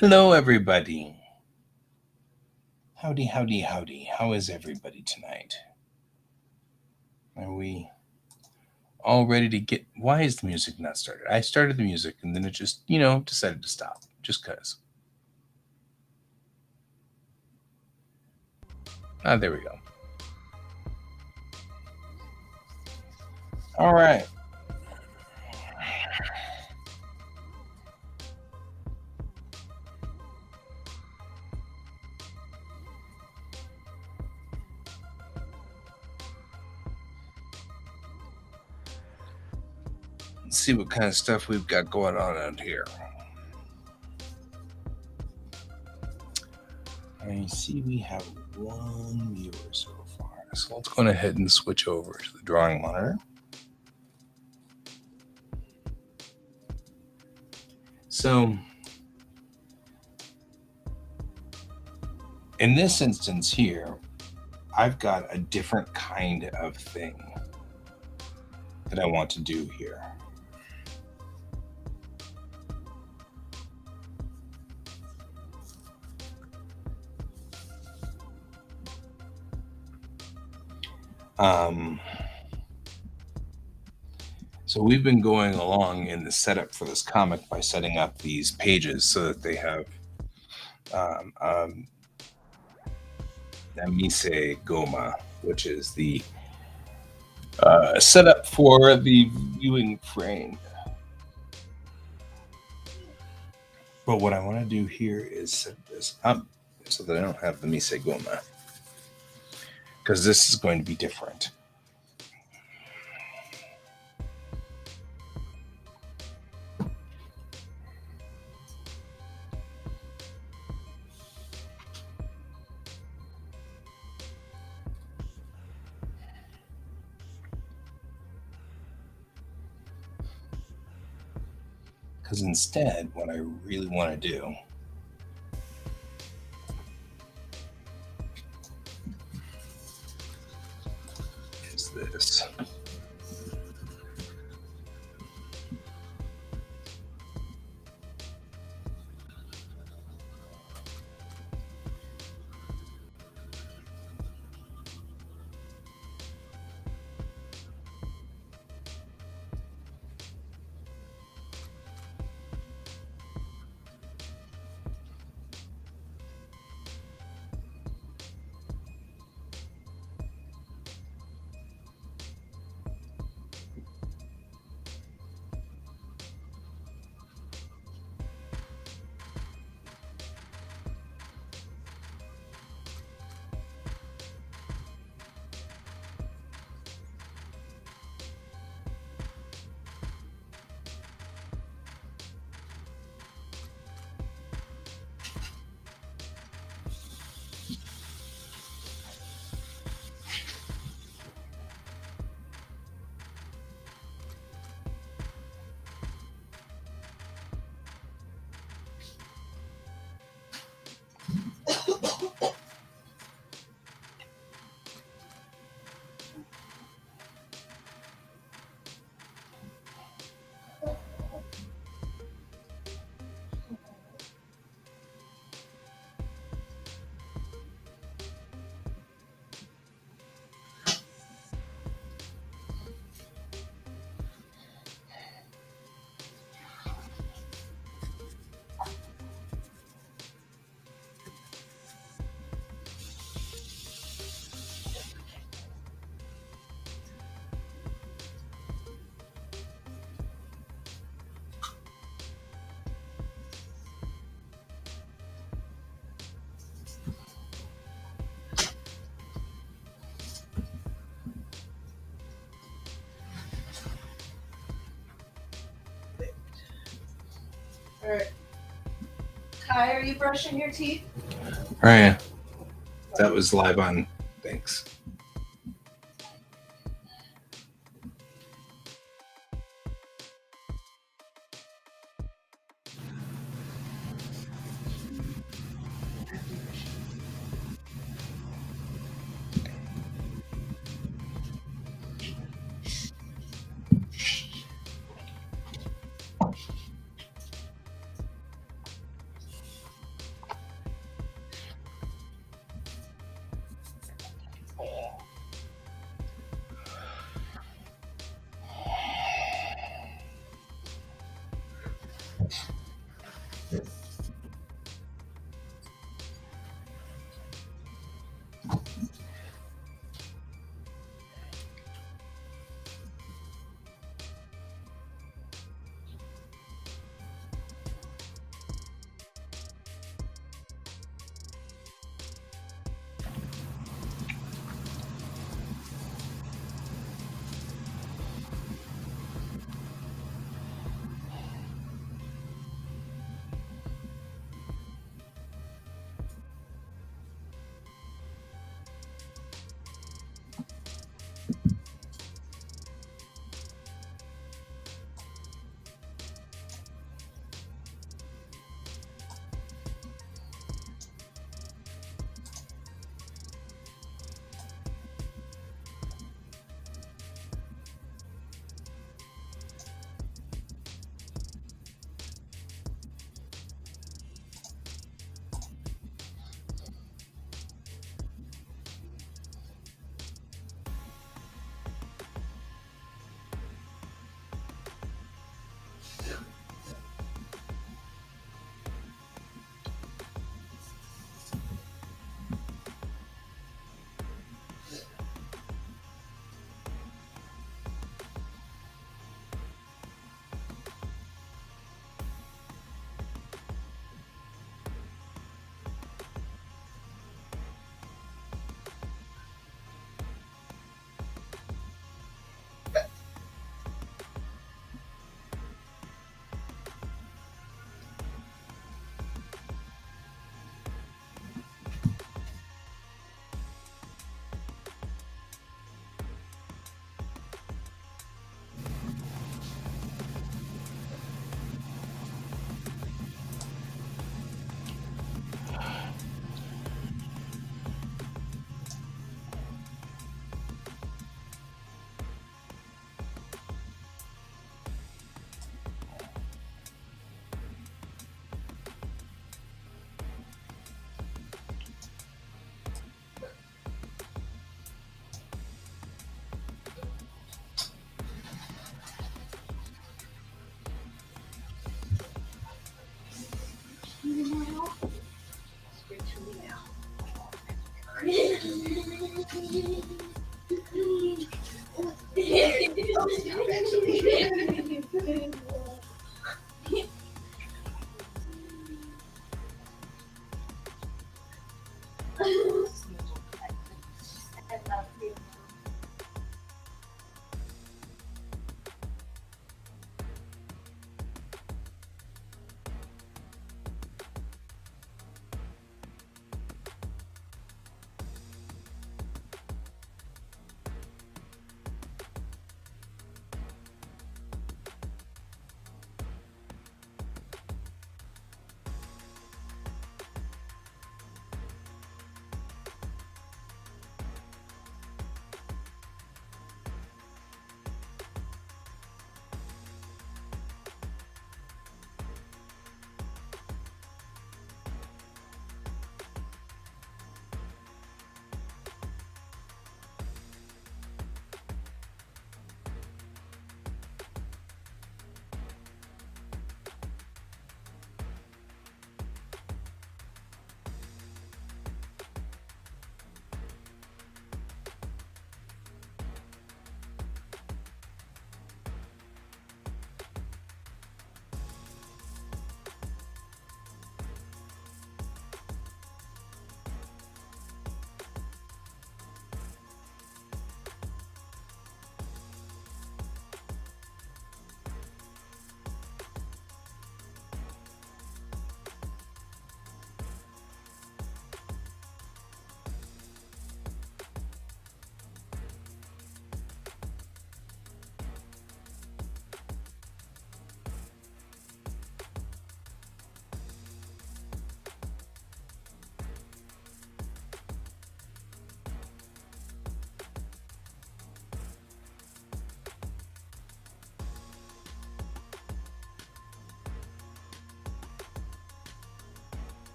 Hello, everybody. Howdy, howdy, howdy. How is everybody tonight? Are we all ready to get? Why is the music not started? I started the music and then it just, decided to stop just because. Ah, there we go. All right. Let's see what kind of stuff we've got going on out here. I see we have one viewer so far. So let's go ahead and switch over to the drawing monitor. So, in this instance here, I've got a different kind of thing that I want to do here. So we've been going along in the setup for this comic by setting up these pages so that they have Mise Goma, which is the setup for the viewing frame. But what I want to do here is set this up so that I don't have the Mise Goma, because this is going to be different. Because instead, what I really want to do is this. Kai, are you brushing your teeth? Right. That was live on. Thanks.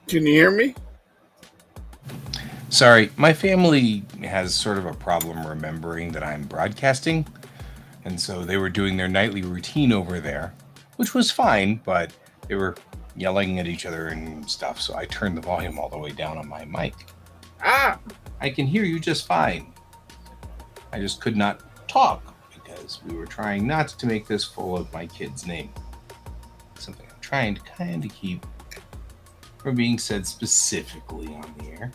Can you hear me? Sorry, my family has sort of a problem remembering that I'm broadcasting, and so they were doing their nightly routine over there, which was fine, but they were yelling at each other and stuff, so I turned the volume all the way down on my mic. Ah, I can hear you just fine. I just could not talk because we were trying not to make this full of my kid's name. Something I'm trying to kind of keep from being said specifically on the air.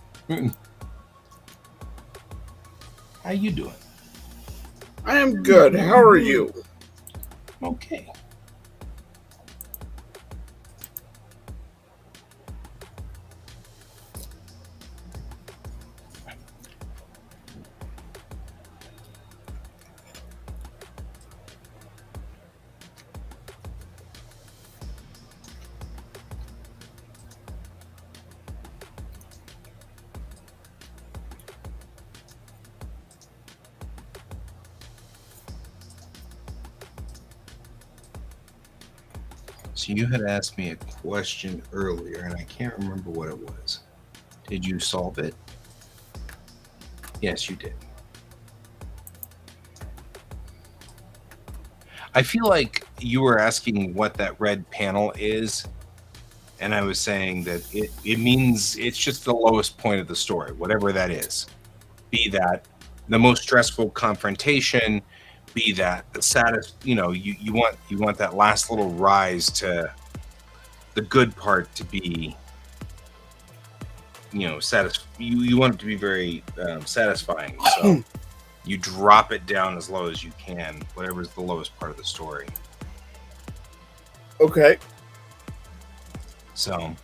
How you doing? I am good. How are you? Okay. So you had asked me a question earlier, and I can't remember what it was. Did you solve it? Yes, you did. I feel like you were asking what that red panel is, and I was saying that it means it's just the lowest point of the story, whatever that is. Be that the most stressful confrontation, be that the saddest, you want that last little rise to the good part to be, you want it to be very satisfying. So you drop it down as low as you can, whatever is the lowest part of the story. Okay. So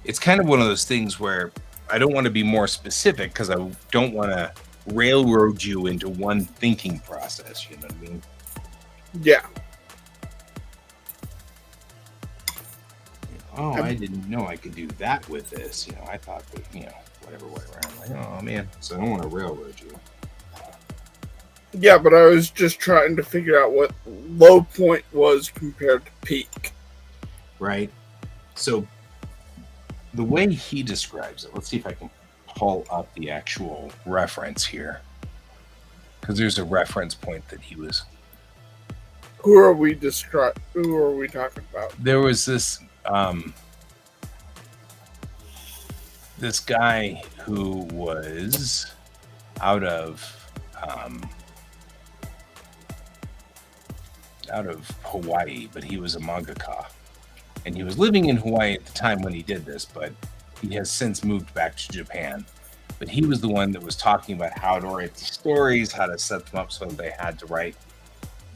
it's kind of one of those things where I don't want to be more specific because I don't want to railroad you into one thinking process. You know what I mean? Yeah. Oh, I didn't know I could do that with this. I thought that, whatever. I'm like, oh man, so I don't want to railroad you. Yeah, but I was just trying to figure out what low point was compared to peak. Right. So the way he describes it, let's see if I can pull up the actual reference here. Because there's a reference point that he was. Who are we talking about? There was this this guy who was out of Hawaii, but he was a mangaka, and he was living in Hawaii at the time when he did this, but he has since moved back to Japan. But he was the one that was talking about how to write the stories, how to set them up so they had to write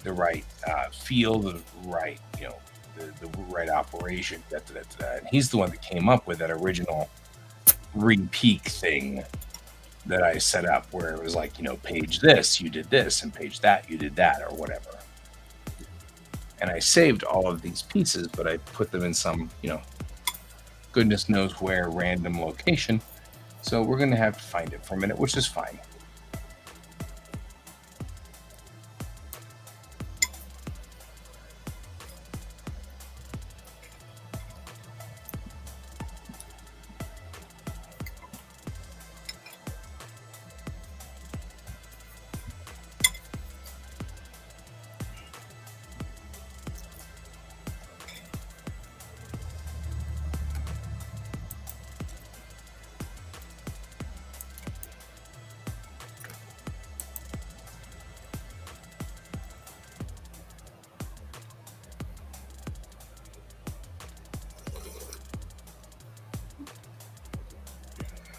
the right feel, the right, the right operation. And he's the one that came up with that original re-peak thing that I set up, where it was like, page this, you did this, and page that, you did that, or whatever. And I saved all of these pieces, but I put them in some, goodness knows where random location. So we're going to have to find it for a minute, which is fine.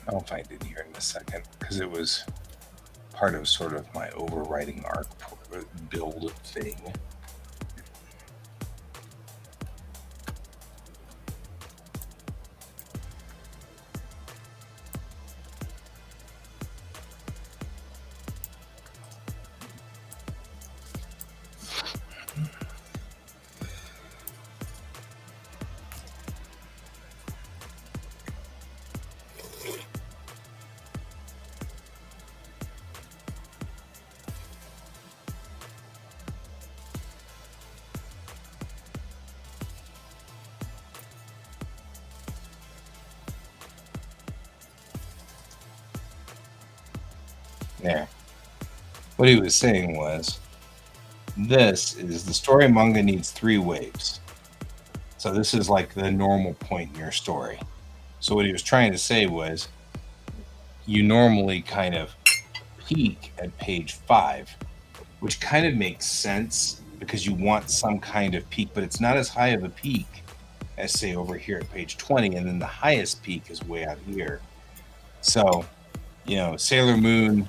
I'll find it here in a second, because it was part of sort of my overriding arc build thing. There. What he was saying was, this is the story manga needs 3 waves. So this is like the normal point in your story. So what he was trying to say was, you normally kind of peak at page 5, which kind of makes sense because you want some kind of peak, but it's not as high of a peak as, say, over here at page 20, and then the highest peak is way out here. So, Sailor Moon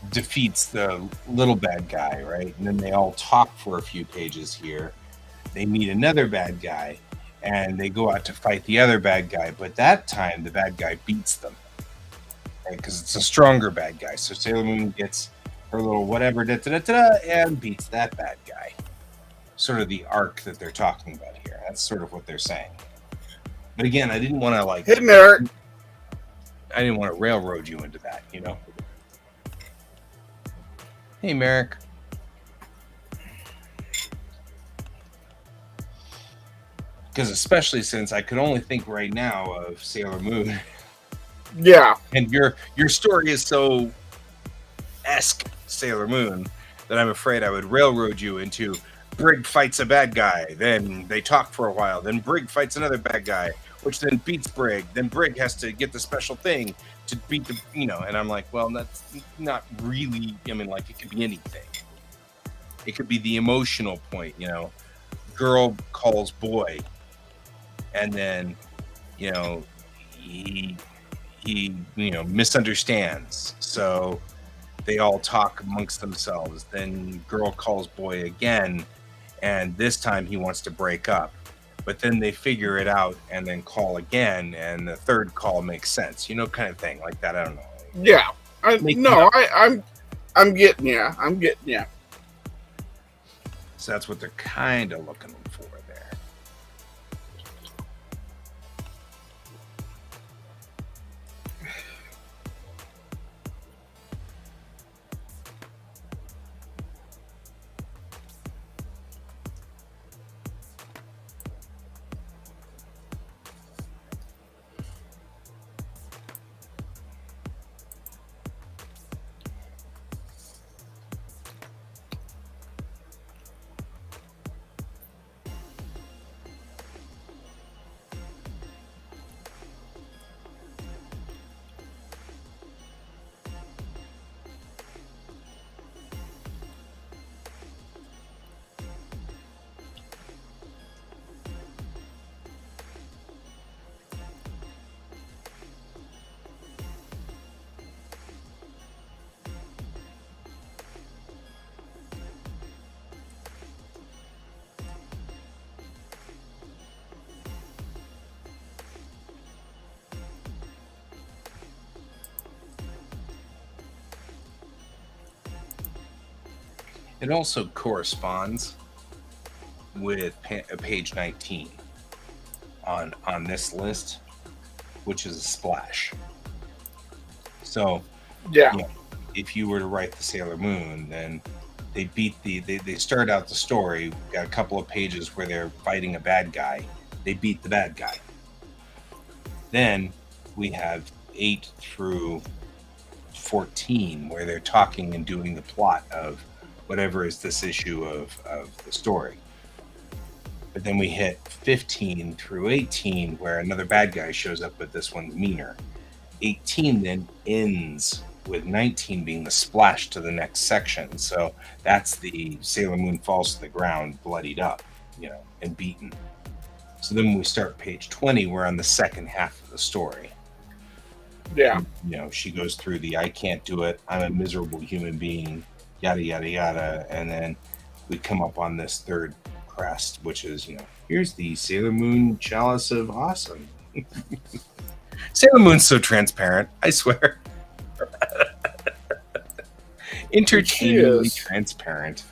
defeats the little bad guy, right? And then they all talk for a few pages here. They meet another bad guy, and they go out to fight the other bad guy, but that time the bad guy beats them, right? Because it's a stronger bad guy. So Sailor Moon gets her little whatever, and beats that bad guy. Sort of the arc that they're talking about here. That's sort of what they're saying. But again, I didn't want to Hey, Merrick. I didn't want to railroad you into that, Hey, Merrick. Because especially since I could only think right now of Sailor Moon. Yeah. And your story is so Sailor Moon that I'm afraid I would railroad you into Brig fights a bad guy, then they talk for a while, then Brig fights another bad guy, which then beats Brig, then Brig has to get the special thing to beat the, and I'm like, well, that's not really, it could be anything. It could be the emotional point, girl calls boy, and then, he misunderstands, so they all talk amongst themselves. Then girl calls boy again, and this time he wants to break up, but then they figure it out and then call again, and the third call makes sense, kind of thing like that. I don't know. Yeah. I'm getting ya. I'm getting ya. So that's what they're kind of looking for there. It also corresponds with page 19 on this list, which is a splash. So, yeah, if you were to write the Sailor Moon, then they they start out the story, got a couple of pages where they're fighting a bad guy. They beat the bad guy. Then we have 8 through 14 where they're talking and doing the plot of whatever is this issue of the story. But then we hit 15 through 18 where another bad guy shows up, but this one's meaner. 18 then ends with 19 being the splash to the next section. So that's the Sailor Moon falls to the ground, bloodied up, and beaten. So then when we start page 20, we're on the second half of the story. Yeah. She goes through the I can't do it, I'm a miserable human being, yada, yada, yada. And then we come up on this third crest, which is, here's the Sailor Moon chalice of awesome. Sailor Moon's so transparent, I swear. Interchangeably transparent.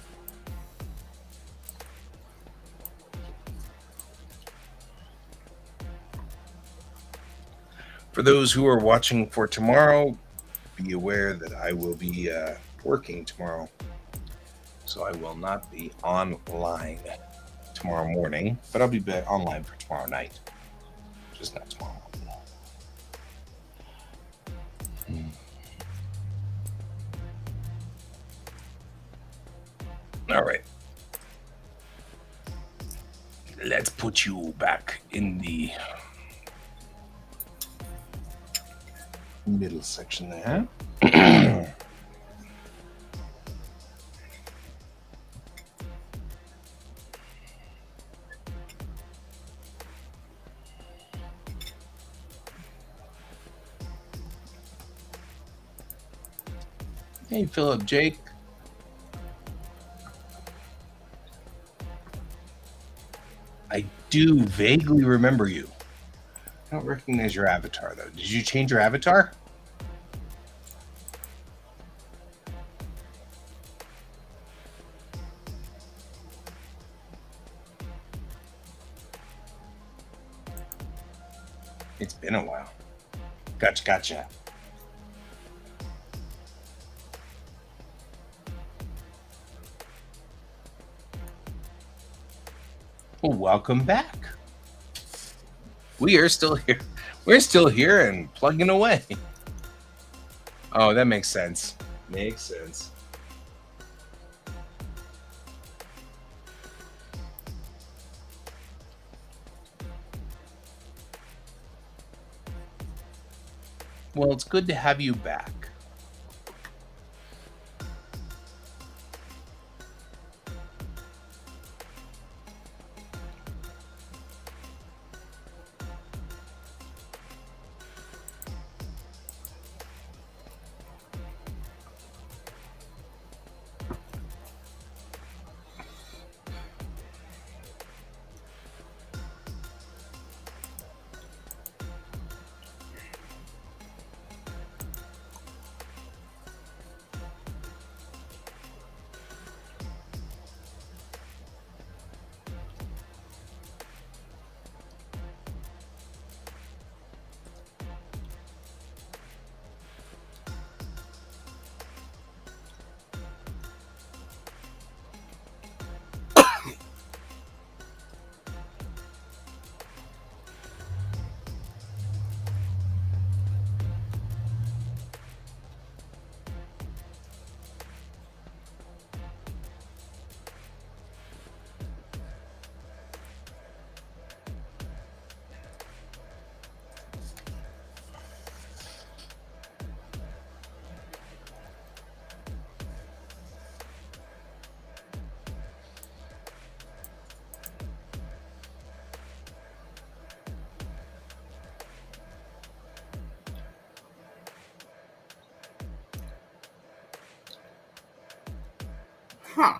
For those who are watching for tomorrow, be aware that I will be working tomorrow. So I will not be online tomorrow morning, but I'll be back online for tomorrow night. Just not tomorrow morning. All right. Let's put you back in the middle section there. Hey, Philip, Jake. I do vaguely remember you. I don't recognize your avatar, though. Did you change your avatar? It's been a while. Gotcha. Well, welcome back. We are still here. We're still here and plugging away. Oh, that makes sense. Makes sense. Well, it's good to have you back. Huh.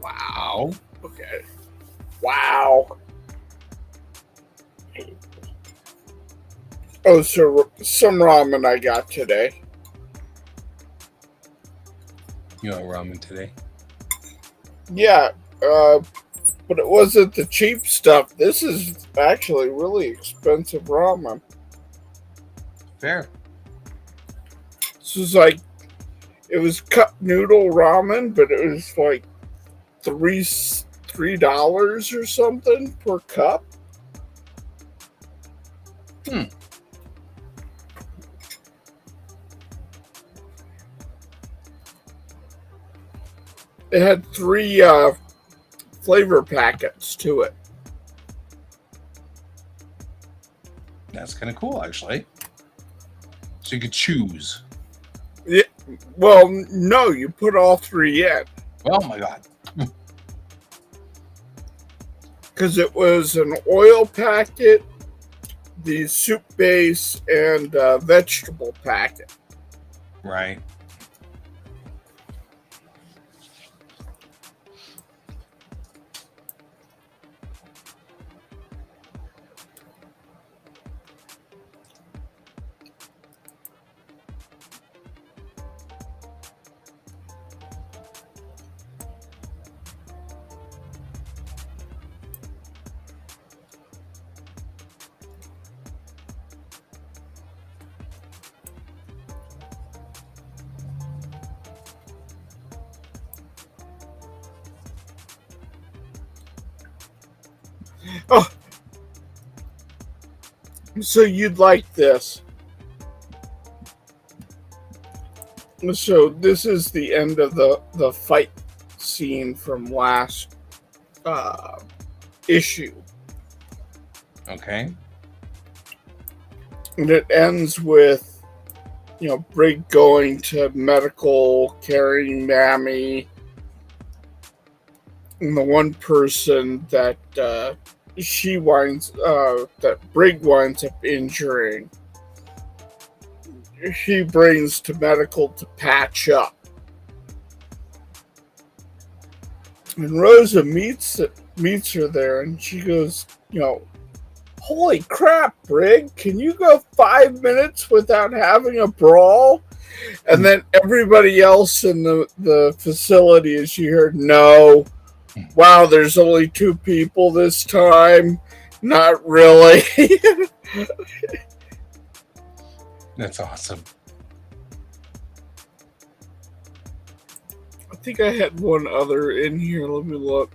Wow. Okay. Wow. Oh, so some ramen I got today. You want ramen today? Yeah, but it wasn't the cheap stuff. This is actually really expensive ramen. Fair. This was like, it was cup noodle ramen, but it was like $3 or something per cup. It had 3 flavor packets to it. That's kind of cool, actually. So you could choose. Yeah, well, no, you put all three in. Oh my god. Because it was an oil packet, the soup base, and vegetable packet. Right. Oh, so you'd like this. So this is the end of the fight scene from last uh, issue. Okay. And it ends with, Brig going to medical, carrying Mammy, and the one person that that Brig winds up injuring, he brings to medical to patch up. And Rosa meets her there, and she goes, holy crap, Brig, can you go 5 minutes without having a brawl? And then everybody else in the facility, as you heard, no. Wow, there's only 2 people this time. Not really. That's awesome. I think I had one other in here. Let me look.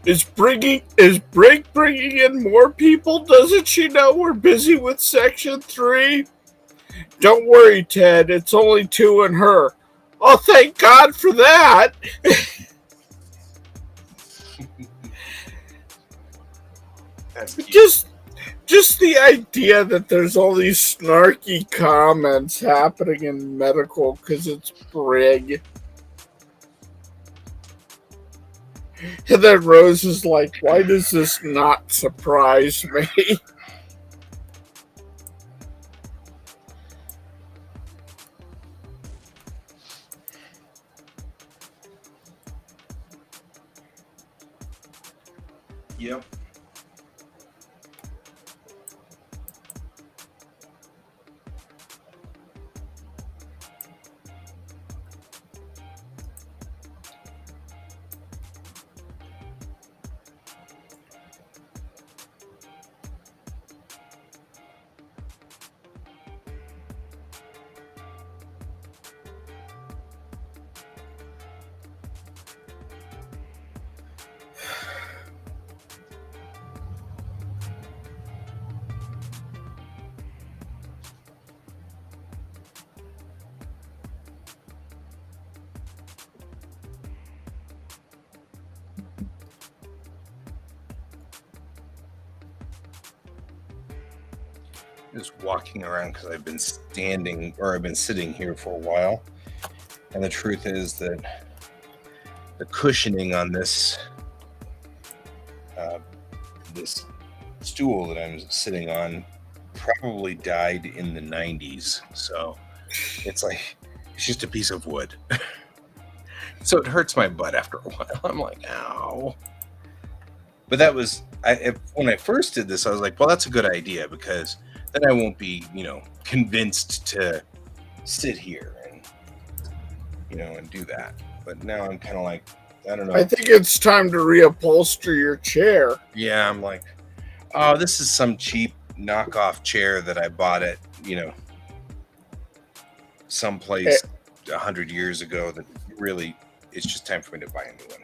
Is Brig bringing in more people? Doesn't she know we're busy with Section 3? Don't worry, Ted. It's only 2 and her. Oh, thank God for that. That's cute. Just the idea that there's all these snarky comments happening in medical because it's Brig. And then Rose is like, why does this not surprise me? Yep. Just walking around because I've been sitting here for a while, and the truth is that the cushioning on this this stool that I'm sitting on probably died in the 90s, so it's just a piece of wood. So it hurts my butt after a while. I'm like, ow. But that was when I first did this, I was like, well, that's a good idea because then I won't be, convinced to sit here and do that. But now I'm kind of like, I don't know. I think it's time to reupholster your chair. Yeah, I'm like, oh, this is some cheap knockoff chair that I bought at, someplace 100 years ago that really, it's just time for me to buy a new one.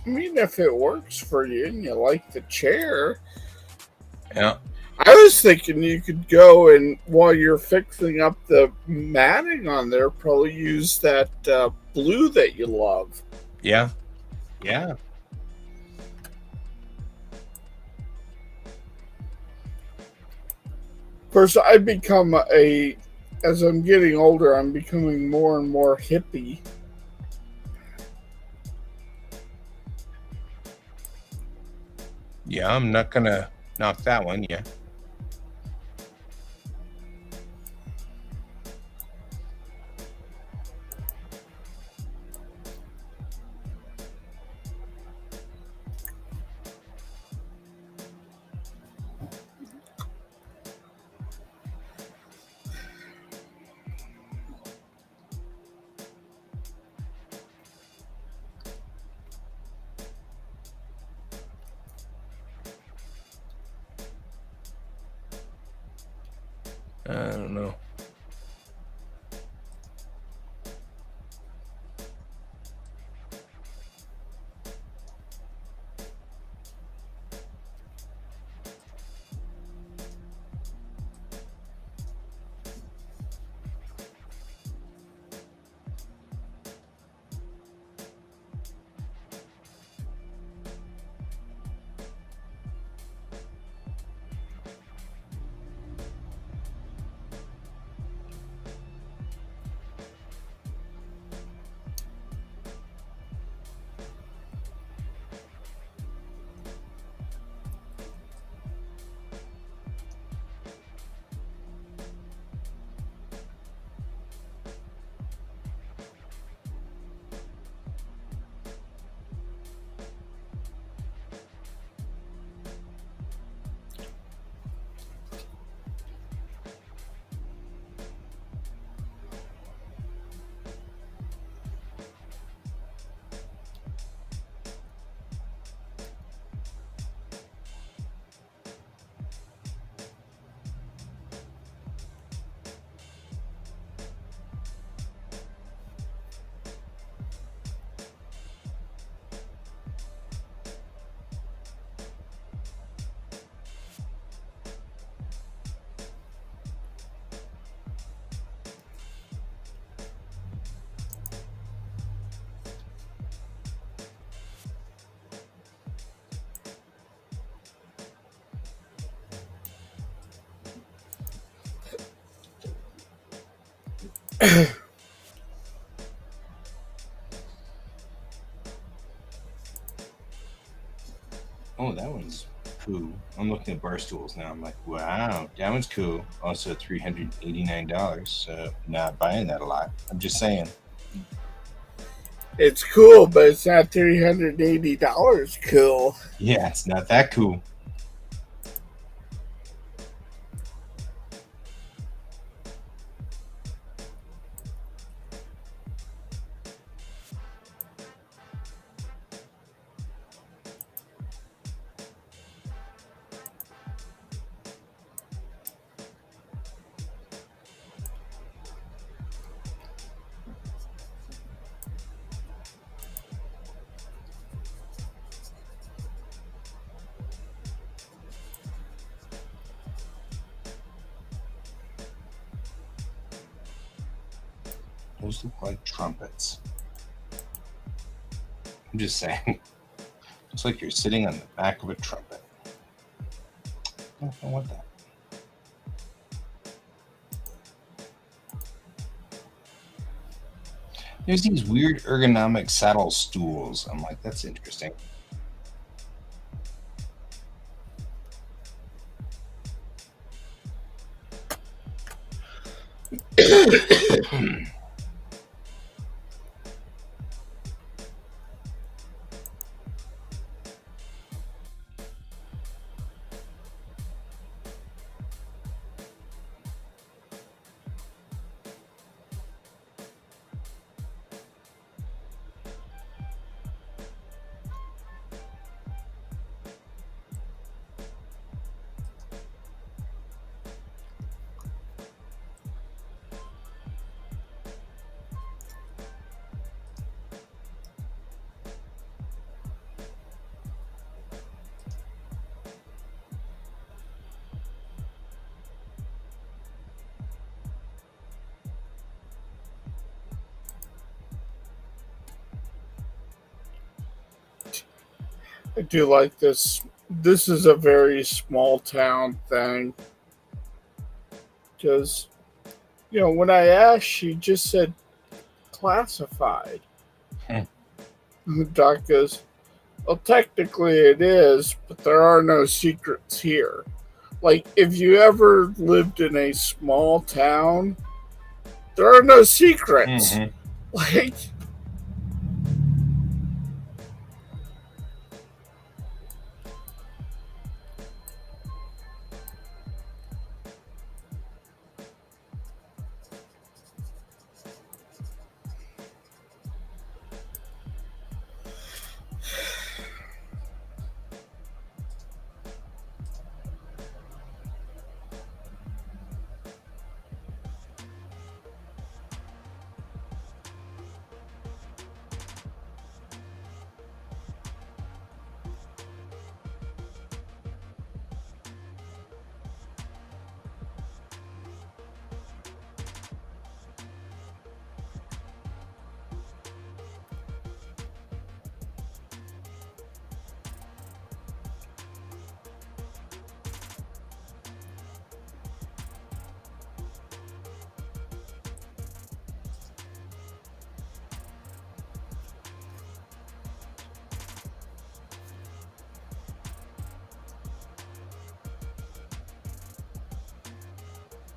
I mean, if it works for you and you like the chair. Yeah. I was thinking you could go and while you're fixing up the matting on there, probably use that blue that you love. Yeah, yeah. Of course, I've become as I'm getting older, I'm becoming more and more hippie. Yeah, I'm not gonna knock that one. Yeah. I don't know. Oh, that one's cool. I'm looking at bar stools now. I'm like, wow, that one's cool. Also $389. So not buying that a lot. I'm just saying. It's cool, but it's not $380 cool. Yeah, it's not that cool. Those look like trumpets. I'm just saying. Looks like you're sitting on the back of a trumpet. I don't want that. There's these weird ergonomic saddle stools. I'm like, that's interesting. I do like this. This is a very small town thing. Because, when I asked, she just said classified. Hmm. And the doc goes, well, technically it is, but there are no secrets here. Like, if you ever lived in a small town, there are no secrets. Mm-hmm. Like,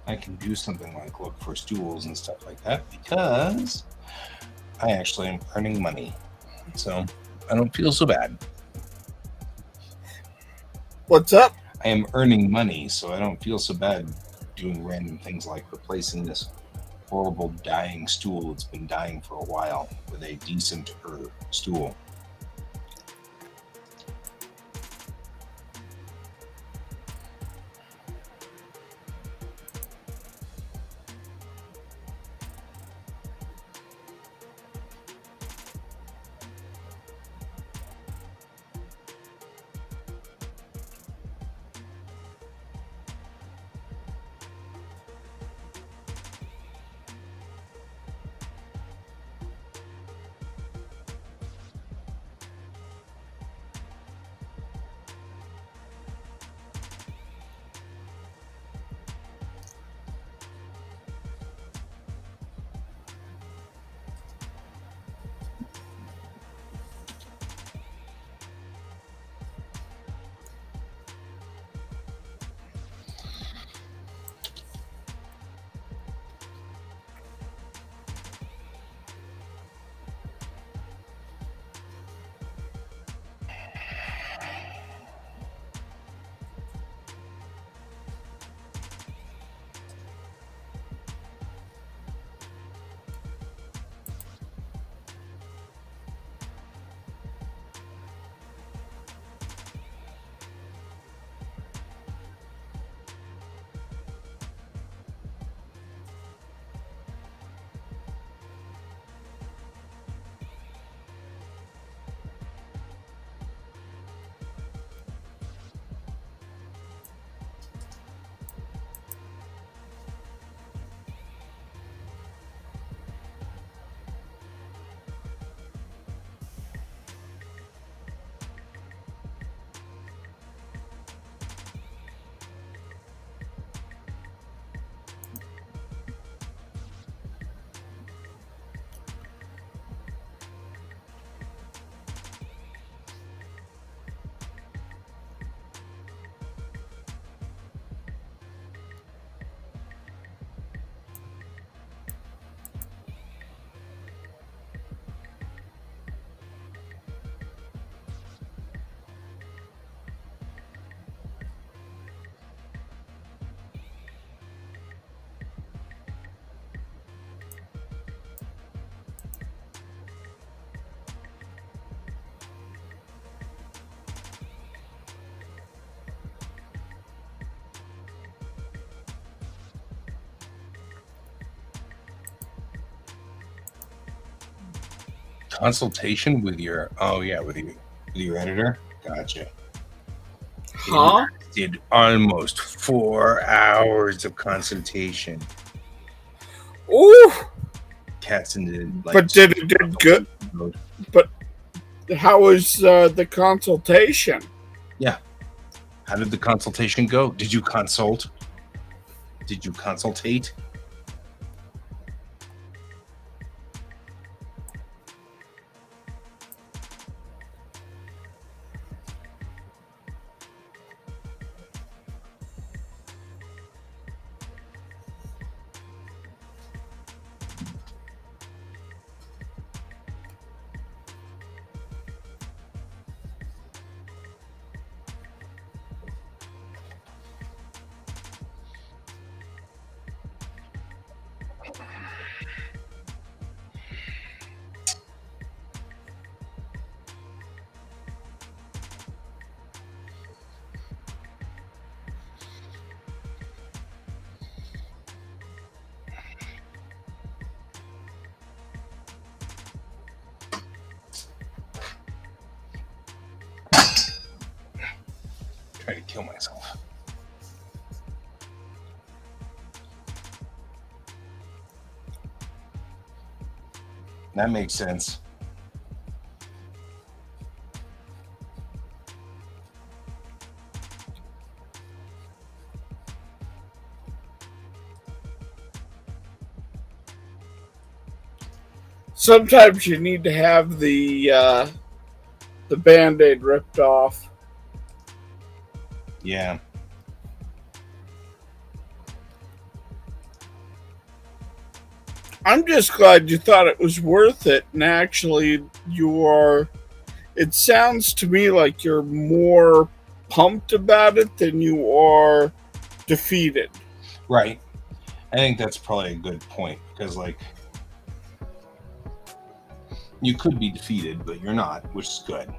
I can do something like look for stools and stuff like that because I actually am earning money. So I don't feel so bad. what's up? I am earning money, so I don't feel so bad doing random things like replacing this horrible dying stool that's been dying for a while with a decent stool. Consultation with your with your editor. Gotcha. Huh? Did almost 4 hours of consultation. Ooh! Cats in the But did it did good? But how was the consultation? Yeah. How did the consultation go? Did you consult? Did you consultate? Try to kill myself. That makes sense. Sometimes you need to have the Band-Aid ripped off. Yeah. I'm just glad you thought it was worth it, and actually, you are. It sounds to me like you're more pumped about it than you are defeated. Right. I think that's probably a good point because, like, you could be defeated, but you're not, which is good.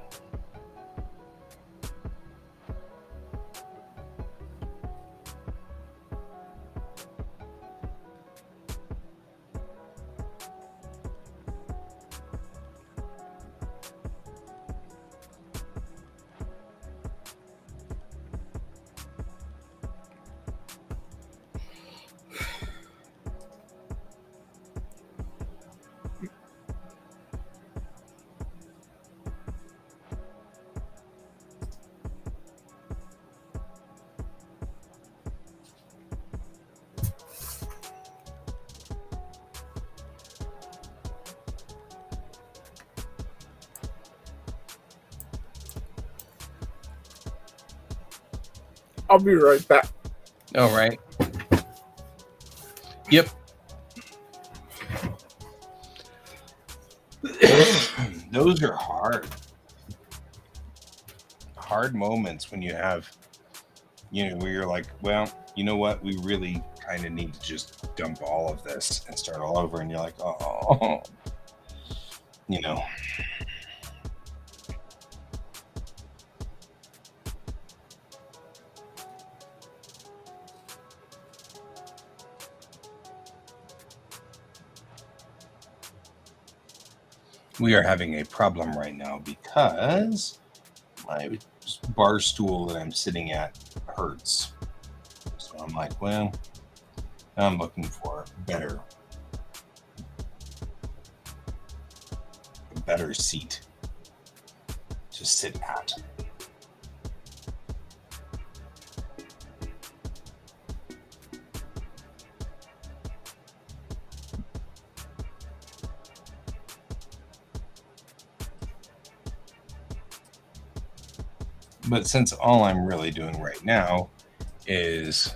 I'll be right back. All right. Yep. Those are hard moments when you have, where you're like, well, you know what? We really kind of need to just dump all of this and start all over. And you're like, oh, you know. We are having a problem right now because my bar stool that I'm sitting at hurts. So I'm like, well, I'm looking for a better seat to sit at. But since all I'm really doing right now is,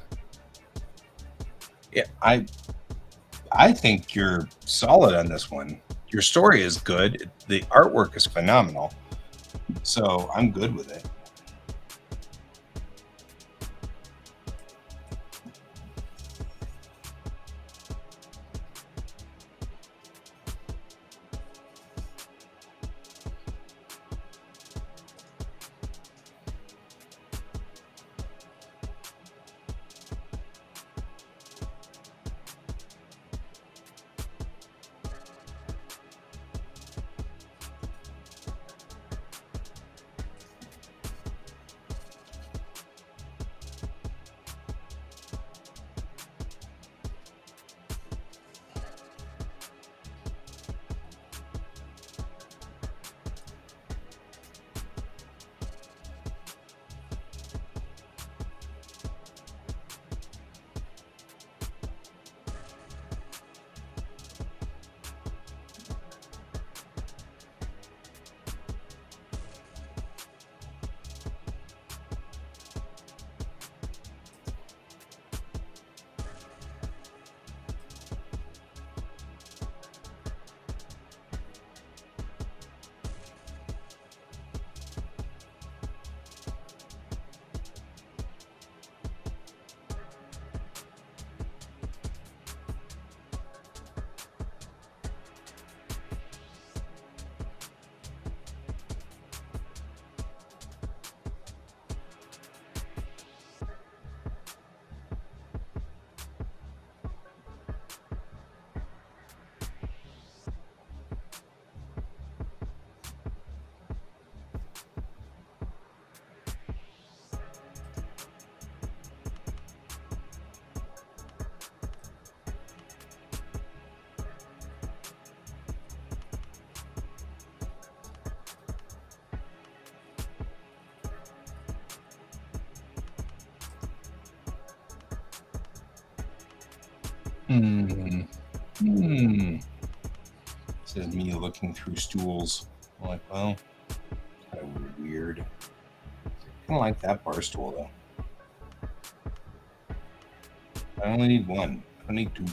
I think you're solid on this one. Your story is good. The artwork is phenomenal. So I'm good with it. Says me looking through stools. I'm like, well, kind of weird. Kind of like that bar stool though. I only need one. I don't need two.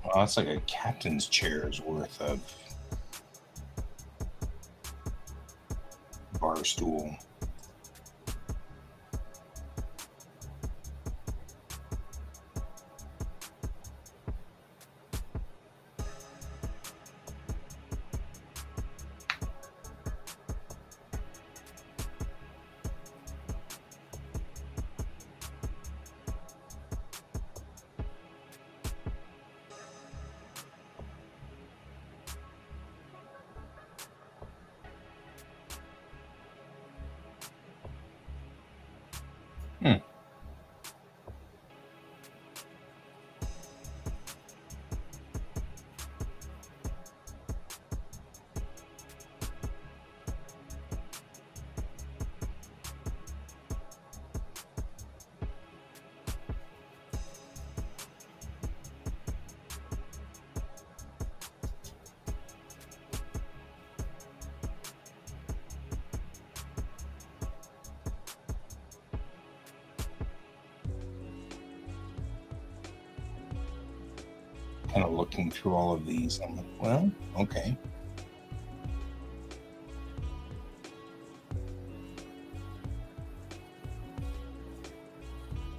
Wow, that's like a captain's chair's worth of bar stool. Kind of looking through all of these. I'm like, well, okay.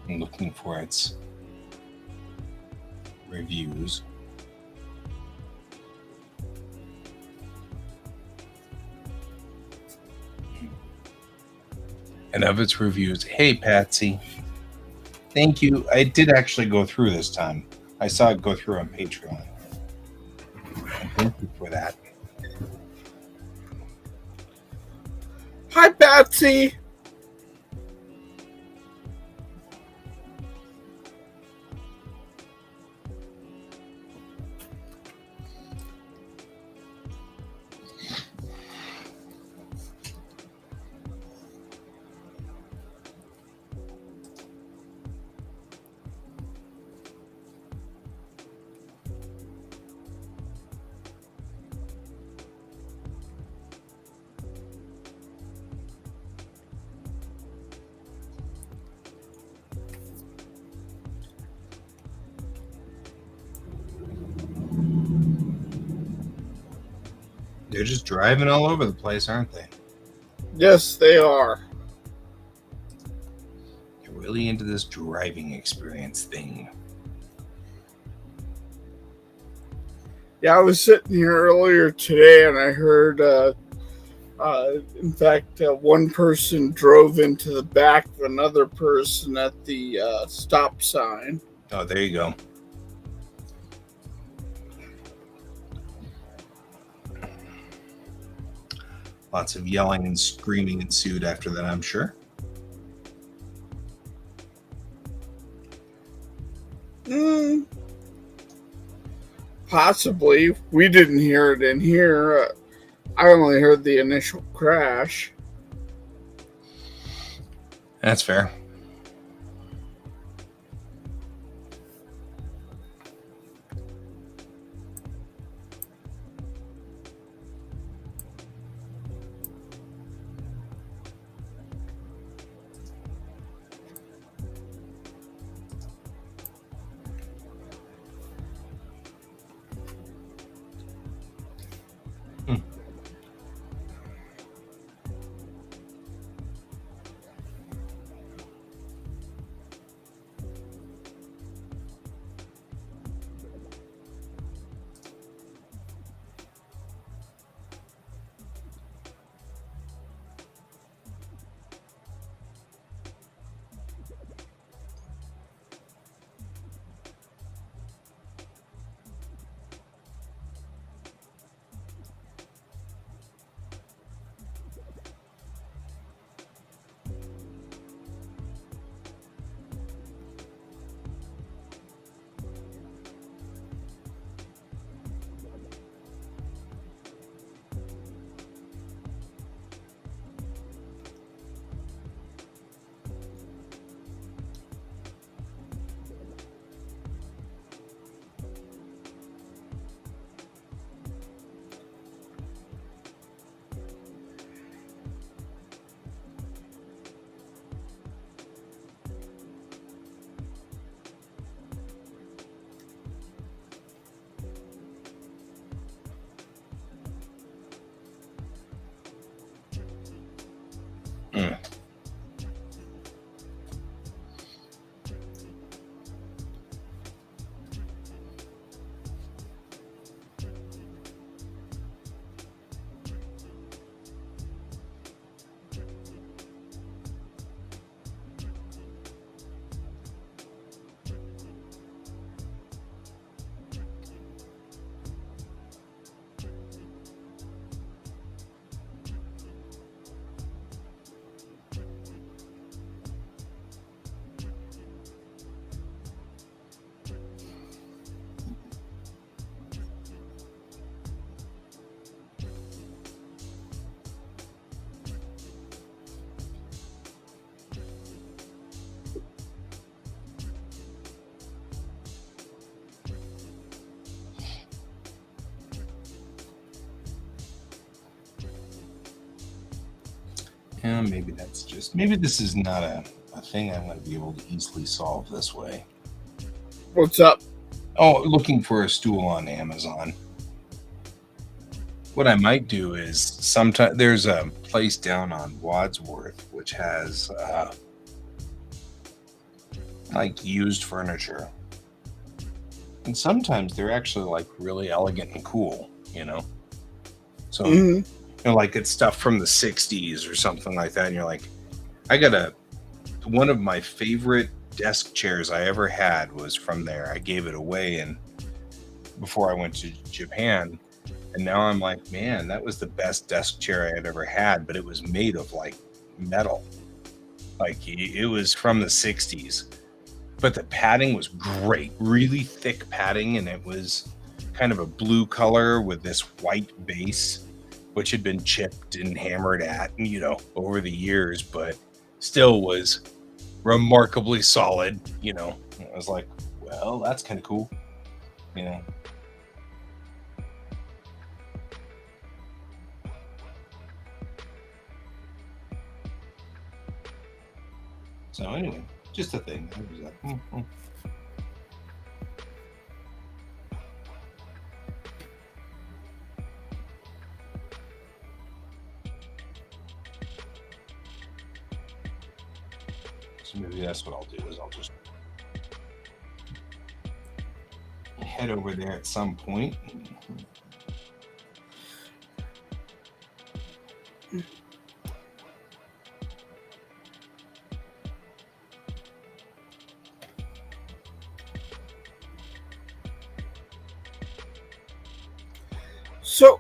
I'm looking for its reviews. And of its reviews, hey Patsy, thank you. I did actually go through this time. I saw it go through on Patreon. And thank you for that. Hi, Patsy. They're just driving all over the place, aren't they? Yes, they are. They're really into this driving experience thing. Yeah, I was sitting here earlier today and I heard, in fact, one person drove into the back of another person at the stop sign. Oh, there you go. Lots of yelling and screaming ensued after that, I'm sure. Possibly. We didn't hear it in here. I only heard the initial crash. That's fair. Yeah, maybe this is not a thing I'm going to be able to easily solve this way. What's up? Oh, looking for a stool on Amazon. What I might do is sometimes there's a place down on Wadsworth which has like used furniture. And sometimes they're actually like really elegant and cool, you know? So, Mhm. like it's stuff from the 60s or something like that. And you're like, I got one of my favorite desk chairs I ever had was from there. I gave it away and before I went to Japan. And now I'm like, man, that was the best desk chair I had ever had, but it was made of like metal. Like it was from the 60s. But the padding was great, really thick padding, and it was kind of a blue color with this white base, which had been chipped and hammered at, over the years, but still was remarkably solid. I was like, well, that's kind of cool, you know. So anyway, just a thing. I was like, So maybe that's what I'll do is I'll just head over there at some point. So,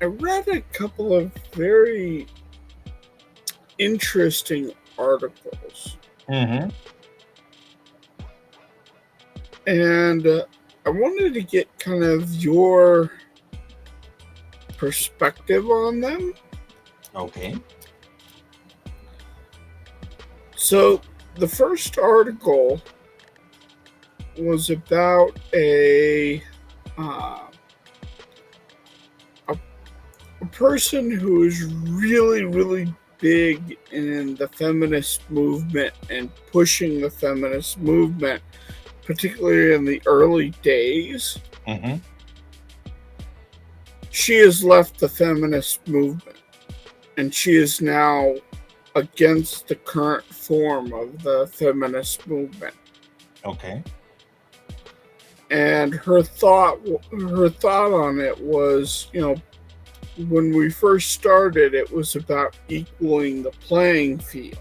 I read a couple of very interesting articles. Mm-hmm. And I wanted to get kind of your perspective on them. Okay. So, the first article was about a person who is really, really big in the feminist movement and pushing the feminist movement, particularly in the early days. Mm-hmm. She has left the feminist movement and she is now against the current form of the feminist movement. Okay. And her thought on it was, when we first started, it was about equaling the playing field.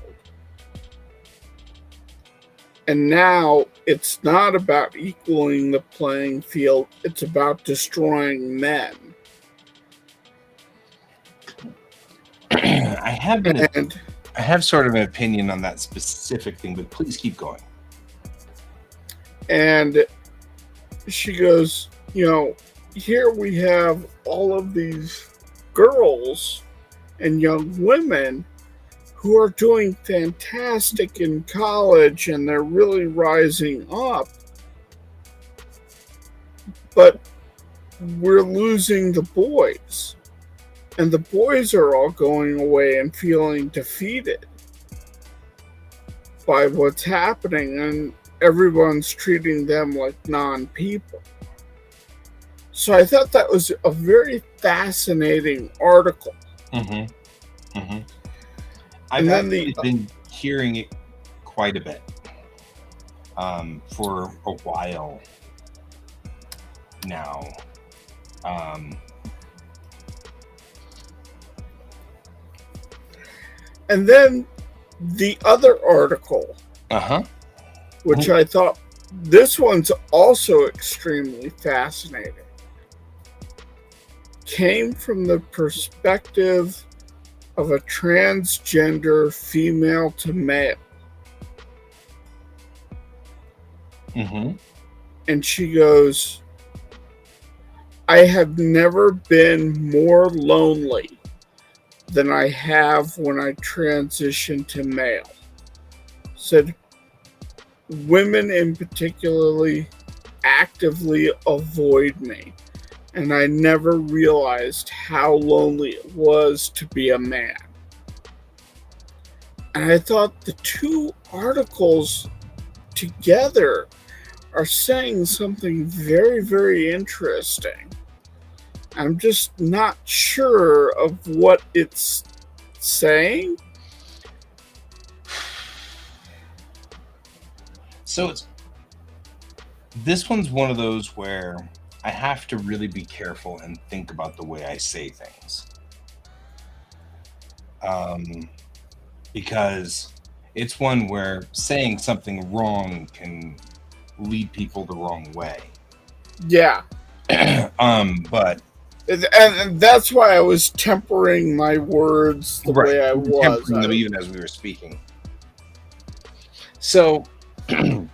And now it's not about equaling the playing field, it's about destroying men. I have sort of an opinion on that specific thing, but please keep going. And she goes, here we have all of these girls and young women who are doing fantastic in college and they're really rising up. But we're losing the boys. And the boys are all going away and feeling defeated by what's happening, and everyone's treating them like non-people. So I thought that was a very fascinating article. Mm-hmm. Mm-hmm. I've actually been hearing it quite a bit for a while now. And then the other article, which I thought this one's also extremely fascinating, came from the perspective of a transgender female to male. Mm-hmm. And she goes, I have never been more lonely than I have when I transition to male. Said women in particularly actively avoid me, and I never realized how lonely it was to be a man. And I thought the two articles together are saying something very, very interesting. I'm just not sure of what it's saying. So this one's one of those where I have to really be careful and think about the way I say things. Because it's one where saying something wrong can lead people the wrong way. Yeah. But And that's why I was tempering my words the way I was. Tempering them even as we were speaking. So it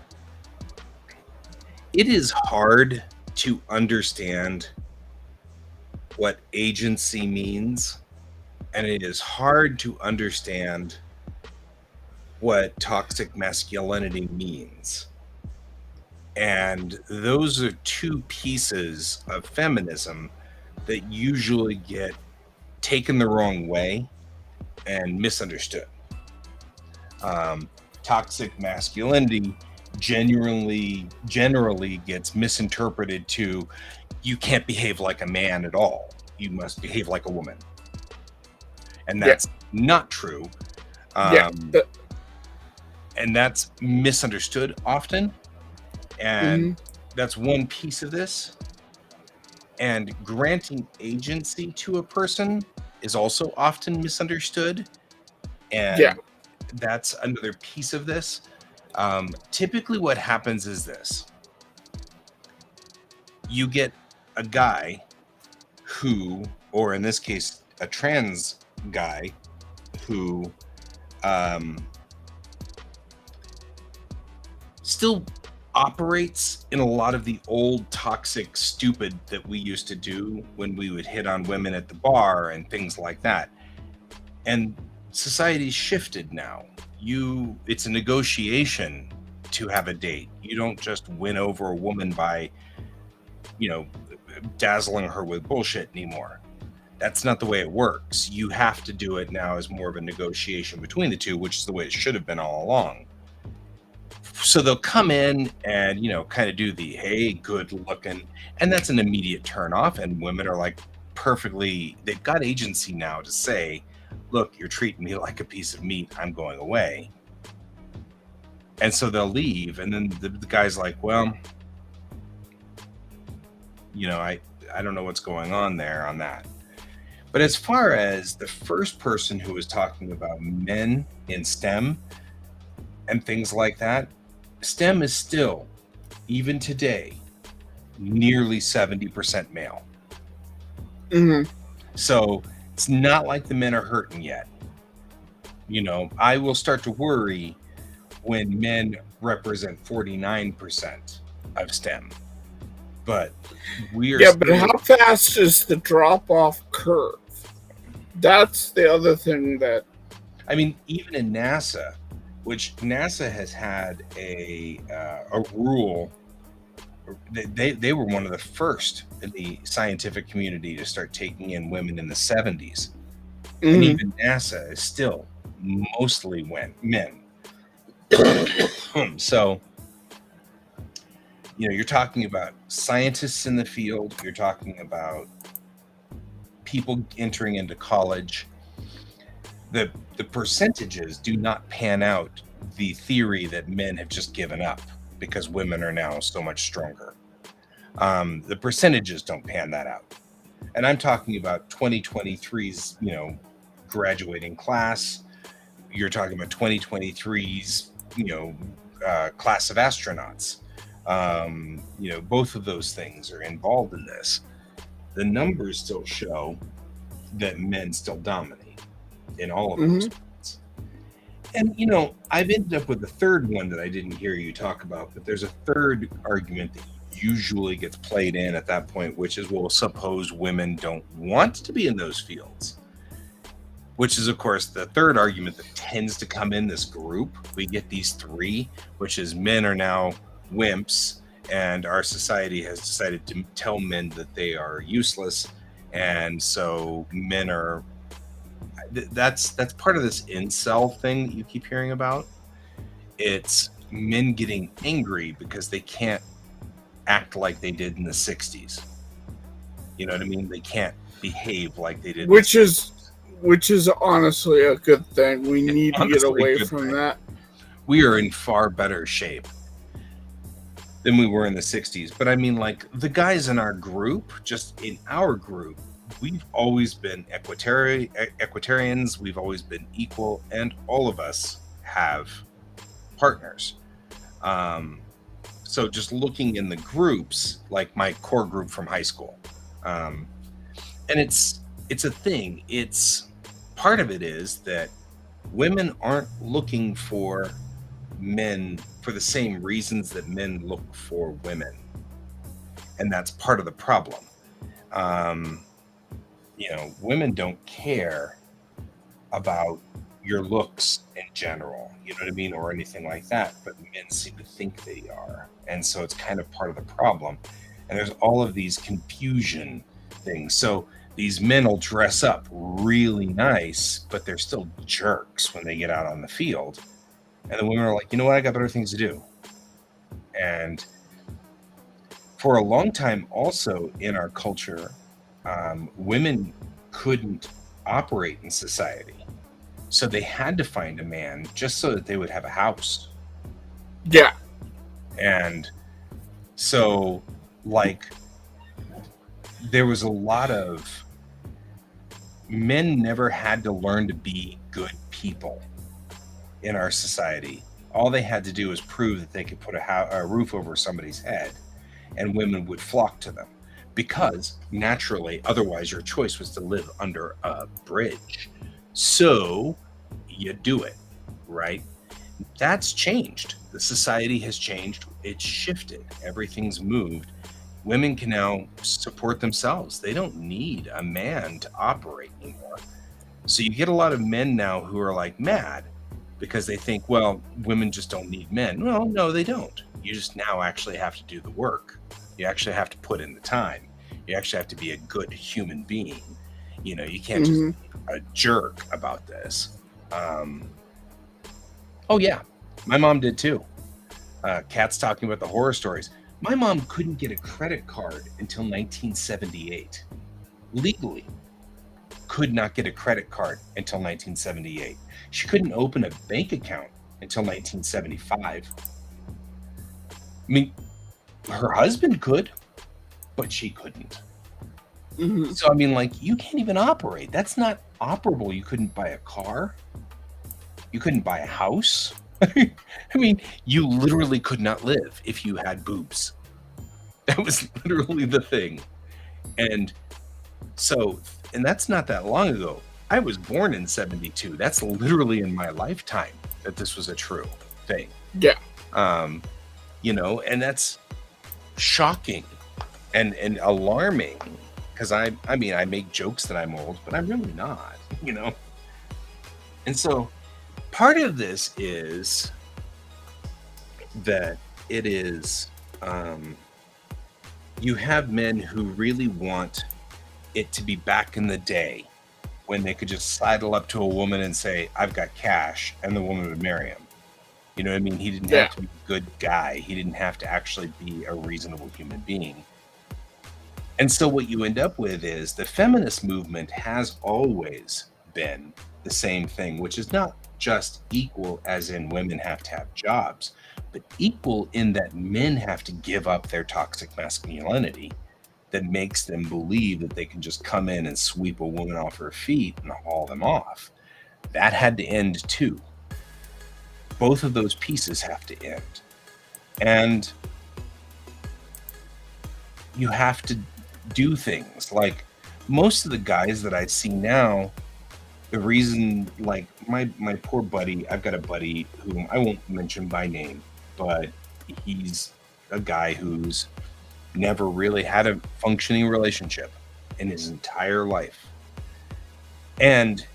is hard to understand what agency means, and it is hard to understand what toxic masculinity means. And those are two pieces of feminism that usually get taken the wrong way and misunderstood. Toxic masculinity generally gets misinterpreted to you can't behave like a man at all. You must behave like a woman. And that's not true. And that's misunderstood often. And that's one piece of this. And granting agency to a person is also often misunderstood. And that's another piece of this. Typically what happens is this. You get a guy who, or in this case, a trans guy who still operates in a lot of the old toxic stupid that we used to do when we would hit on women at the bar and things like that. And society's shifted now. It's a negotiation to have a date. You don't just win over a woman by, dazzling her with bullshit anymore. That's not the way it works. You have to do it now as more of a negotiation between the two, which is the way it should have been all along. So they'll come in and, kind of do the, hey, good looking. And that's an immediate turn off. And women are like they've got agency now to say, look, you're treating me like a piece of meat. I'm going away. And so they'll leave. And then the guy's like, well, I don't know what's going on there on that. But as far as the first person who was talking about men in STEM and things like that, STEM is still, even today, nearly 70% male. So it's not like the men are hurting yet. I will start to worry when men represent 49% of STEM. But but how fast is the drop-off curve? That's the other thing that... I mean, even in NASA, which NASA has had a rule. They were one of the first in the scientific community to start taking in women in the 70s. And even NASA is still mostly men. So, you're talking about scientists in the field. You're talking about people entering into college. The percentages do not pan out the theory that men have just given up because women are now so much stronger. The percentages don't pan that out. And I'm talking about 2023's, graduating class. You're talking about 2023's, class of astronauts. Both of those things are involved in this. The numbers still show that men still dominate in all of those points. And, I've ended up with a third one that I didn't hear you talk about, but there's a third argument that usually gets played in at that point, which is, well, suppose women don't want to be in those fields, which is, of course, the third argument that tends to come in this group. We get these three, which is men are now wimps, and our society has decided to tell men that they are useless, and so men are That's part of this incel thing that you keep hearing about. It's men getting angry because they can't act like they did in the 60s. You know what I mean? They can't behave like they did in the which 60s. is which is honestly a good thing. We need to get Honestly, away good from thing. that. We are in far better shape than we were in the 60s. But I mean, like, the guys in our group, just in our group, we've always been equitarians, we've always been equal, and all of us have partners. Um, so just looking in the groups, like my core group from high school, um, and it's a thing. It's part of it is that women aren't looking for men for the same reasons that men look for women, and that's part of the problem. Um, women don't care about your looks in general, you know what I mean, or anything like that, but men seem to think they are, and so it's kind of part of the problem. And there's all of these confusion things. So these men will dress up really nice, but they're still jerks when they get out on the field. And the women are like, you know what, I got better things to do. And for a long time, also in our culture, women couldn't operate in society. So they had to find a man just so that they would have a house. Yeah. And so, like, there was a lot of men never had to learn to be good people in our society. All they had to do was prove that they could put a roof over somebody's head, and women would flock to them. Because naturally, otherwise, your choice was to live under a bridge. So you do it, right? That's changed. The society has changed. It's shifted. Everything's moved. Women can now support themselves. They don't need a man to operate anymore. So you get a lot of men now who are like mad because they think, well, women just don't need men. Well, no, they don't. You just now actually have to do the work. You actually have to put in the time. You actually have to be a good human being. You can't just be a jerk about this. Oh yeah, my mom did too. Kat's talking about the horror stories. My mom couldn't get a credit card until 1978. Legally, could not get a credit card until 1978. She couldn't open a bank account until 1975. I mean, her husband could, but she couldn't. Mm-hmm. So, I mean, like, you can't even operate. That's not operable. You couldn't buy a car. You couldn't buy a house. I mean, you literally could not live if you had boobs. That was literally the thing. And so, and that's not that long ago. I was born in 72. That's literally in my lifetime that this was a true thing. Yeah. And that's shocking and alarming because I mean, I make jokes that I'm old, but I'm really not, And so part of this is that it is, you have men who really want it to be back in the day when they could just sidle up to a woman and say, I've got cash, and the woman would marry him. You know what I mean? He didn't have to be a good guy. He didn't have to actually be a reasonable human being. And so what you end up with is the feminist movement has always been the same thing, which is not just equal as in women have to have jobs, but equal in that men have to give up their toxic masculinity that makes them believe that they can just come in and sweep a woman off her feet and haul them off. That had to end too. Both of those pieces have to end. And you have to do things. Like most of the guys that I see now, the reason, like my poor buddy, I've got a buddy whom I won't mention by name, but he's a guy who's never really had a functioning relationship in his entire life. And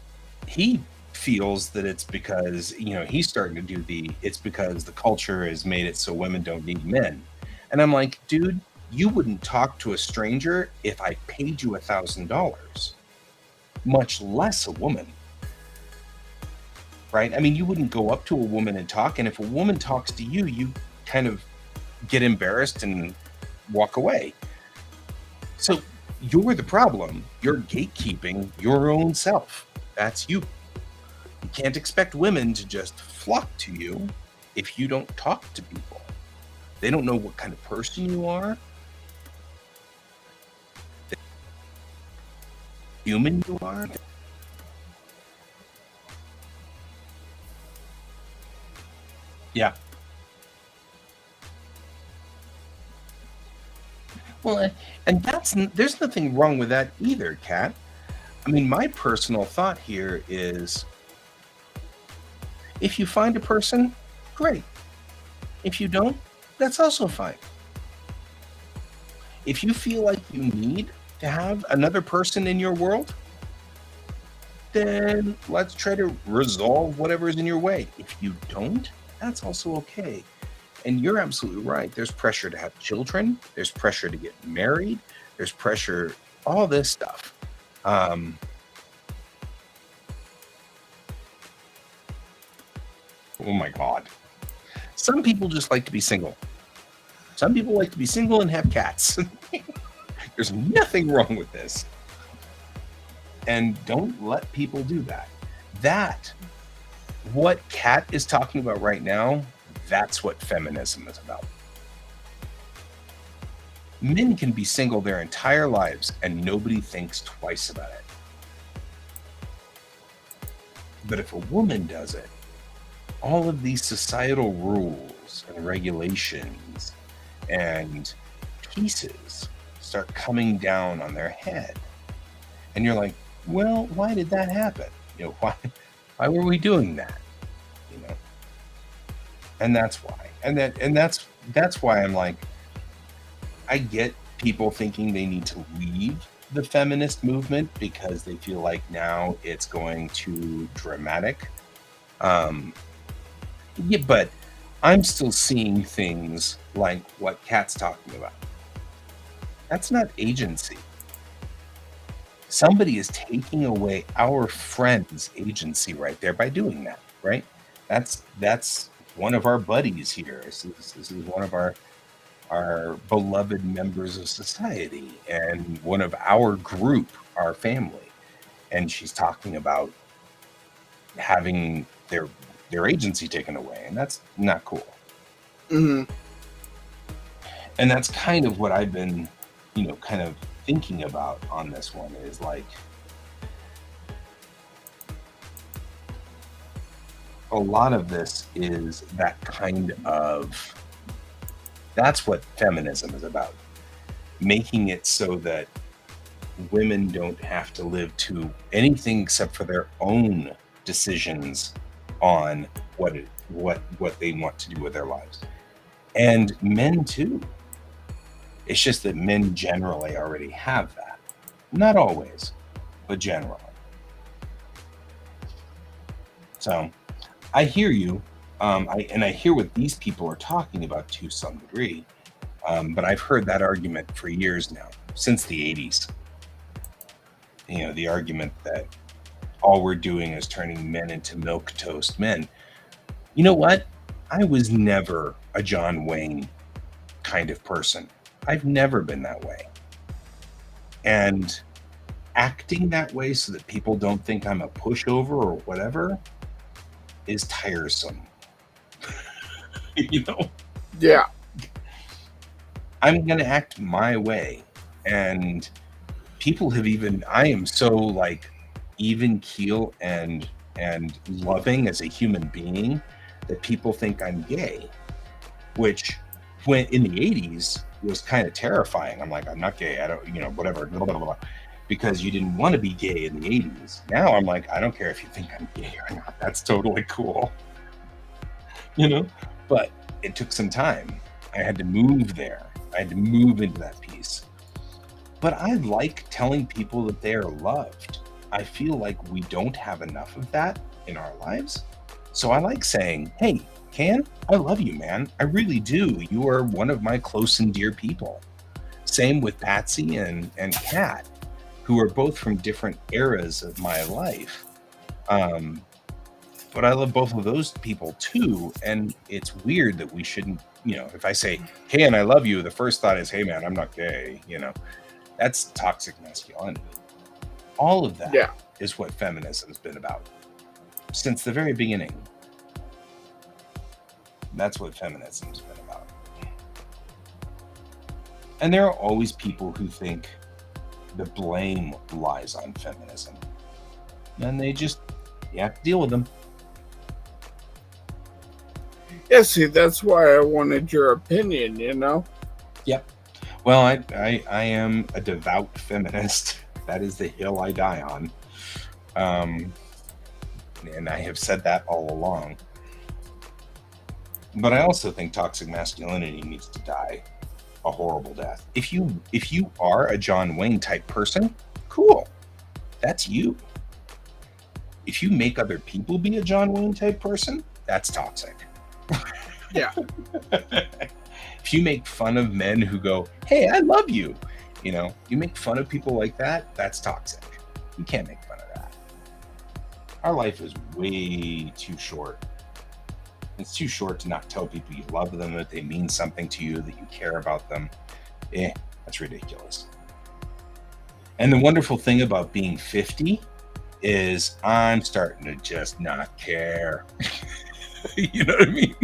he feels that it's because, he's starting to do it's because the culture has made it so women don't need men. And I'm like, dude, you wouldn't talk to a stranger if I paid you $1,000, much less a woman. right? I mean, you wouldn't go up to a woman and talk, and if a woman talks to you, you kind of get embarrassed and walk away. So you're the problem. You're gatekeeping your own self. That's you. You can't expect women to just flock to you if you don't talk to people. They don't know what kind of person you are, human you are. Yeah. Well, and there's nothing wrong with that either, Kat. I mean, my personal thought here is if you find a person, great. If you don't, that's also fine. If you feel like you need to have another person in your world, then let's try to resolve whatever is in your way. If you don't, that's also okay. And you're absolutely right. There's pressure to have children. There's pressure to get married. There's pressure, all this stuff. Oh my God. Some people just like to be single. Some people like to be single and have cats. There's nothing wrong with this. And don't let people do that. What Kat is talking about right now, that's what feminism is about. Men can be single their entire lives and nobody thinks twice about it. But if a woman does it, all of these societal rules and regulations and pieces start coming down on their head. And you're like, well, why did that happen? Why were we doing that? And that's why. And that's why I'm like, I get people thinking they need to leave the feminist movement because they feel like now it's going too dramatic. Yeah, but I'm still seeing things like what Kat's talking about. That's not agency. Somebody is taking away our friend's agency right there by doing that, right? That's one of our buddies here. This is one of our beloved members of society and one of our group, our family. And she's talking about having their agency taken away, and that's not cool. Mm-hmm. And that's kind of what I've been, kind of thinking about on this one is like, a lot of this is that's what feminism is about. Making it so that women don't have to live to anything except for their own decisions on what they want to do with their lives. And men too. It's just that men generally already have that. Not always, but generally. So I hear you. I hear what these people are talking about to some degree. But I've heard that argument for years now, since the 80s. The argument that all we're doing is turning men into milquetoast men. You know what? I was never a John Wayne kind of person. I've never been that way. And acting that way so that people don't think I'm a pushover or whatever is tiresome. Yeah. I'm going to act my way. And people have I am so like even keel and loving as a human being that people think I'm gay, which when in the 80s was kind of terrifying. I'm like, I'm not gay. I don't, whatever, blah, blah, blah, because you didn't want to be gay in the 80s. Now I'm like, I don't care if you think I'm gay or not. That's totally cool. But it took some time. I had to move there. I had to move into that piece. But I like telling people that they are loved. I feel like we don't have enough of that in our lives. So I like saying, hey, Can, I love you, man. I really do. You are one of my close and dear people. Same with Patsy and Kat, who are both from different eras of my life. But but I love both of those people too. And it's weird that we shouldn't, if I say, hey, and I love you, the first thought is, hey, man, I'm not gay. That's toxic masculinity. All of that is what feminism's been about since the very beginning. That's what feminism's been about. And there are always people who think the blame lies on feminism. And you have to deal with them. Yeah, see, that's why I wanted your opinion, Yep. Well, I am a devout feminist. That is the hill I die on. And I have said that all along. But I also think toxic masculinity needs to die a horrible death. If you are a John Wayne type person, cool. That's you. If you make other people be a John Wayne type person, that's toxic. Yeah. If you make fun of men who go, hey, I love you, you make fun of people like that, that's toxic. You can't make fun of that. Our life is way too short. It's too short to not tell people you love them, that they mean something to you, that you care about them. That's ridiculous. And the wonderful thing about being 50 is I'm starting to just not care. You know what I mean?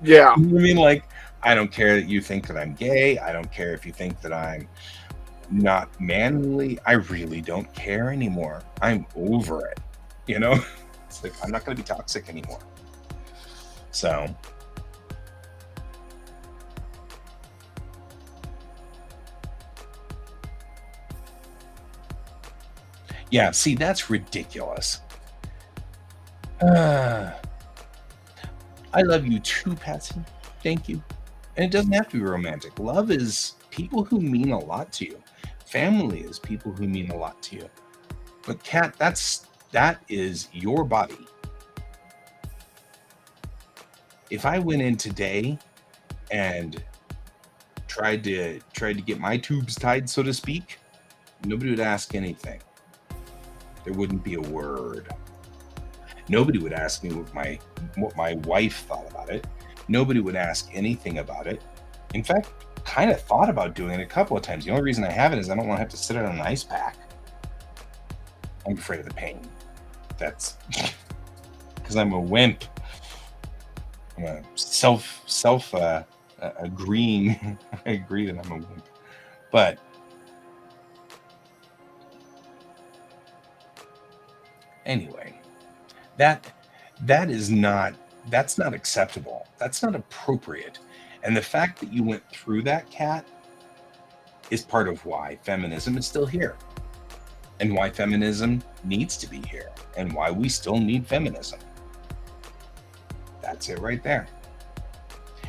Yeah. You know what I mean? Like, I don't care that you think that I'm gay. I don't care if you think that I'm not manly. I really don't care anymore. I'm over it. It's like, I'm not going to be toxic anymore. So, yeah, see, that's ridiculous. I love you too, Patsy. Thank you. And it doesn't have to be romantic. Love is people who mean a lot to you. Family is people who mean a lot to you. But Kat, that is your body. If I went in today and tried to get my tubes tied, so to speak, nobody would ask anything. There wouldn't be a word. Nobody would ask me what my wife thought about it. Nobody would ask anything about it. In fact, kind of thought about doing it a couple of times. The only reason I haven't is I don't want to have to sit on an ice pack. I'm afraid of the pain. That's because I'm a wimp. I'm a self agreeing. I agree that I'm a wimp, but anyway, that's not acceptable. That's not appropriate. And the fact that you went through that, Kat, is part of why feminism is still here, and why feminism needs to be here, and why we still need feminism. That's it right there.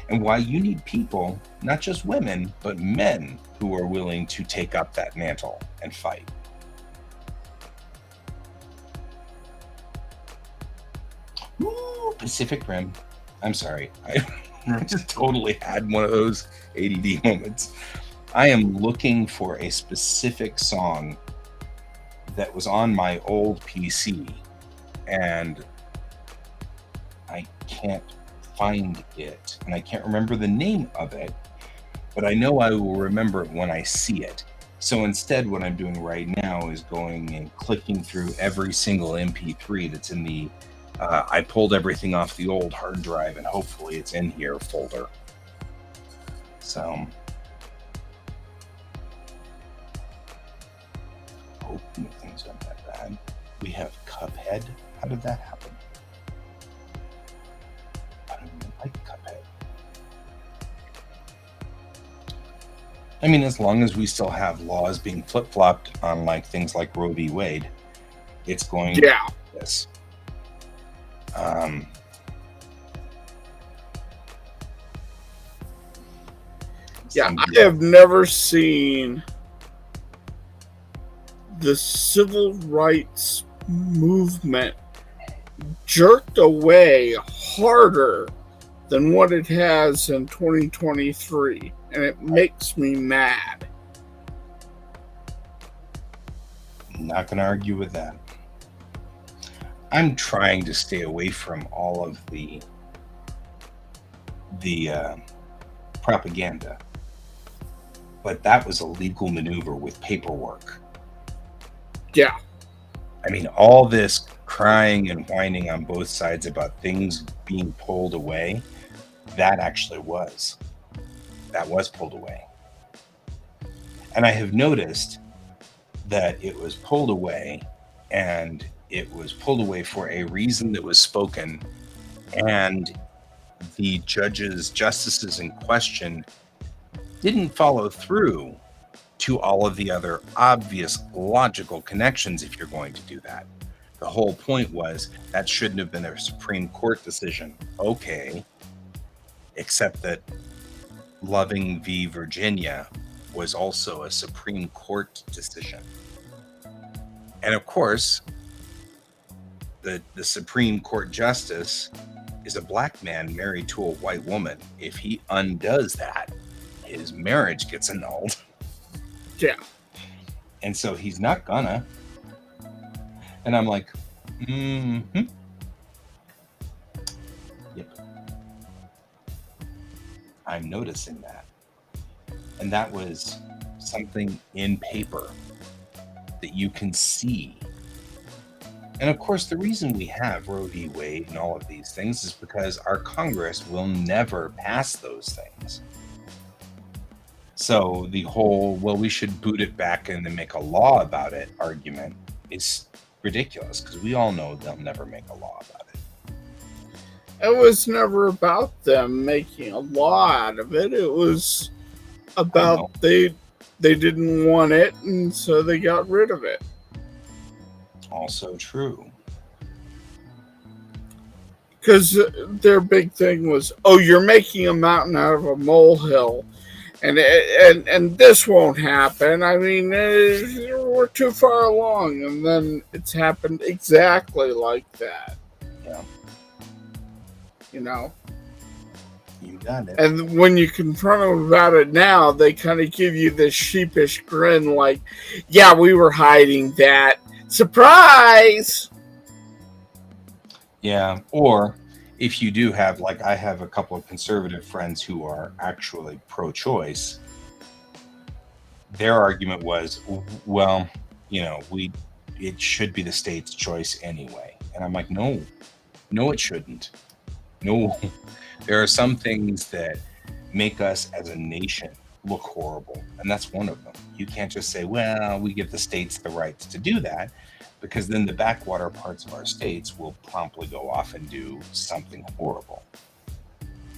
And why you need people, not just women, but men who are willing to take up that mantle and fight. Ooh, Pacific Rim. I'm sorry. I just totally had one of those ADD moments. I am looking for a specific song that was on my old PC, and I can't find it, and I can't remember the name of it, but I know I will remember it when I see it. So instead, what I'm doing right now is going and clicking through every single MP3 that's in the I pulled everything off the old hard drive, and hopefully it's in here folder. So hoping things aren't that bad. We have Cuphead. How did that happen? I don't even like Cuphead. I mean, as long as we still have laws being flip-flopped on like things like Roe v. Wade, it's going to be this. I have never seen the civil rights movement jerked away harder than what it has in 2023, and it makes me mad. Not going to argue with that. I'm trying to stay away from all of the propaganda, but that was a legal maneuver with paperwork. Yeah. I mean, all this crying and whining on both sides about things being pulled away, that actually was. That was pulled away. And I have noticed that it was pulled away, and it was pulled away for a reason that was spoken, and the justices in question didn't follow through to all of the other obvious logical connections if you're going to do that. The whole point was that shouldn't have been a Supreme Court decision. Okay. Except that Loving v. Virginia was also a Supreme Court decision. And of course, the Supreme Court justice is a black man married to a white woman. If he undoes that, his marriage gets annulled. Yeah. And so he's not gonna. And I'm like, mm-hmm. Yep. I'm noticing that. And that was something in paper that you can see. And of course, the reason we have Roe v. Wade and all of these things is because our Congress will never pass those things. So the whole, well, we should boot it back and then make a law about it argument is ridiculous, because we all know they'll never make a law about it. It was never about them making a law out of it. It was about they didn't want it, and so they got rid of it. Also true. Because their big thing was, oh, you're making a mountain out of a molehill, and this won't happen. I mean, we're too far along, and then it's happened exactly like that. Yeah. You know? You got it. And when you confront them about it now, they kind of give you this sheepish grin like, yeah, we were hiding that. Surprise! Yeah. Or if you do have, like, I have a couple of conservative friends who are actually pro-choice, their argument was, well, you know, it should be the state's choice anyway. And I'm like, no, it shouldn't. No, there are some things that make us as a nation look horrible, and that's one of them. You can't just say, well, we give the states the rights to do that, because then the backwater parts of our states will promptly go off and do something horrible.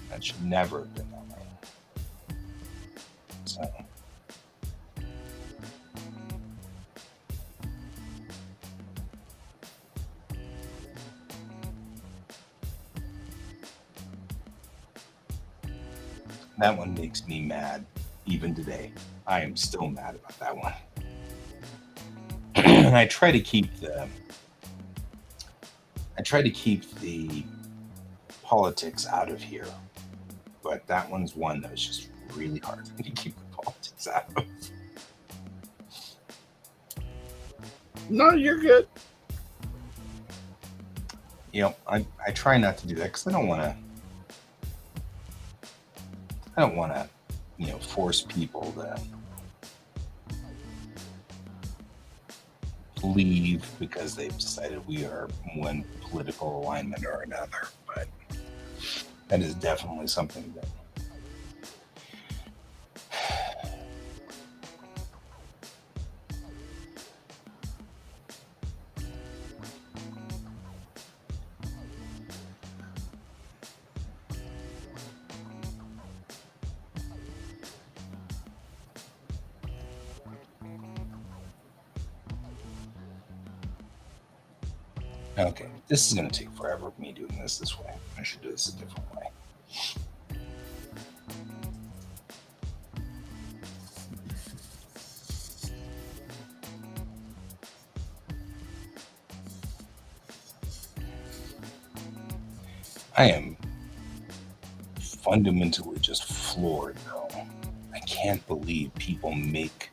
That should never have been that way. So. That one makes me mad even today. I am still mad about that one. And I try to keep the politics out of here, but that one's one that was just really hard to keep the politics out of. No, you're good. You know, I try not to do that because I don't want to, you know, force people to leave because they've decided we are one political alignment or another. But that is definitely something that okay, this is going to take forever, me doing this way. I should do this a different way. I am fundamentally just floored, though. I can't believe people make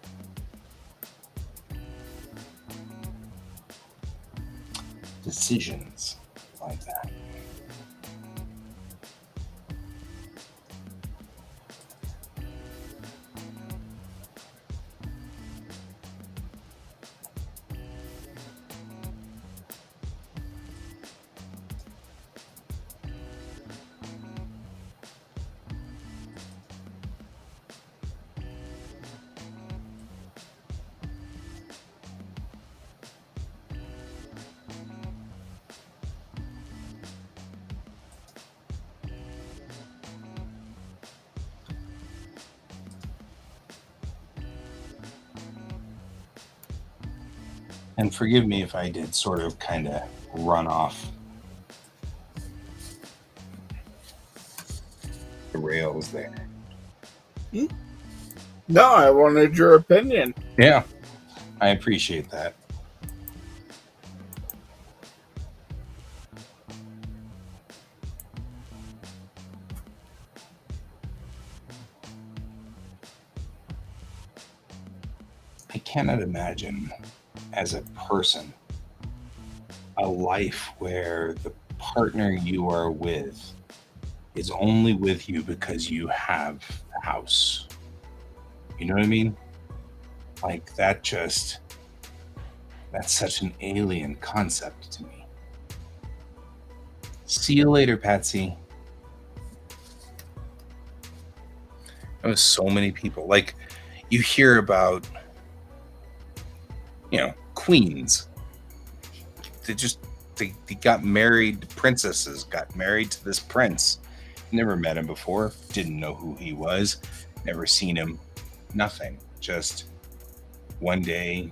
decisions like that. And forgive me if I did sort of kind of run off the rails there. No, I wanted your opinion. Yeah, I appreciate that. I cannot imagine, as a person, a life where the partner you are with is only with you because you have a house. You know what I mean? Like, that's such an alien concept to me. See you later, Patsy. There was so many people. Like, you hear about, queens. They got married. Princesses got married to this prince. Never met him before. Didn't know who he was. Never seen him. Nothing. Just one day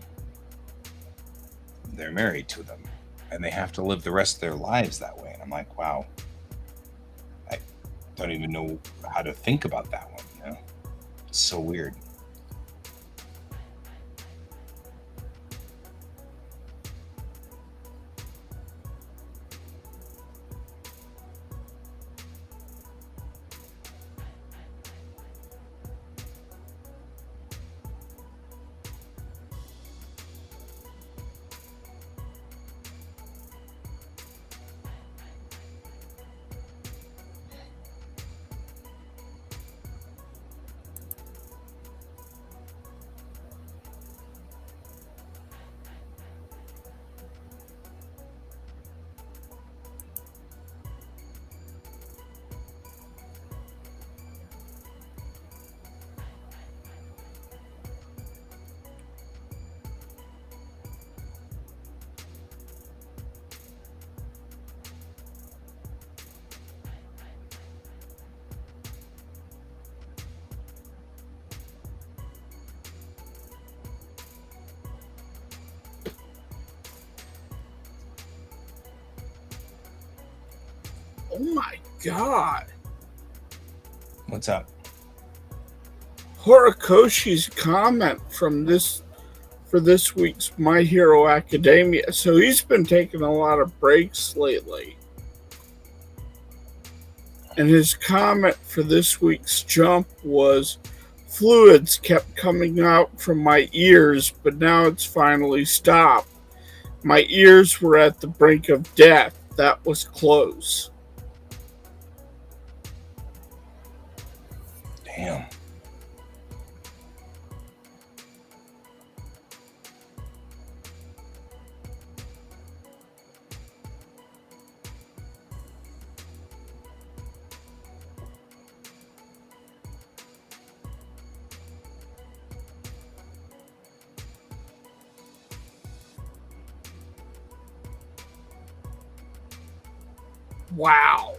they're married to them, and they have to live the rest of their lives that way. And I'm like, wow. I don't even know how to think about that one. It's so weird. Oh my god. What's up? Horikoshi's comment for this week's My Hero Academia. So he's been taking a lot of breaks lately. And his comment for this week's Jump was, fluids kept coming out from my ears, but now it's finally stopped. My ears were at the brink of death. That was close. Damn. Wow.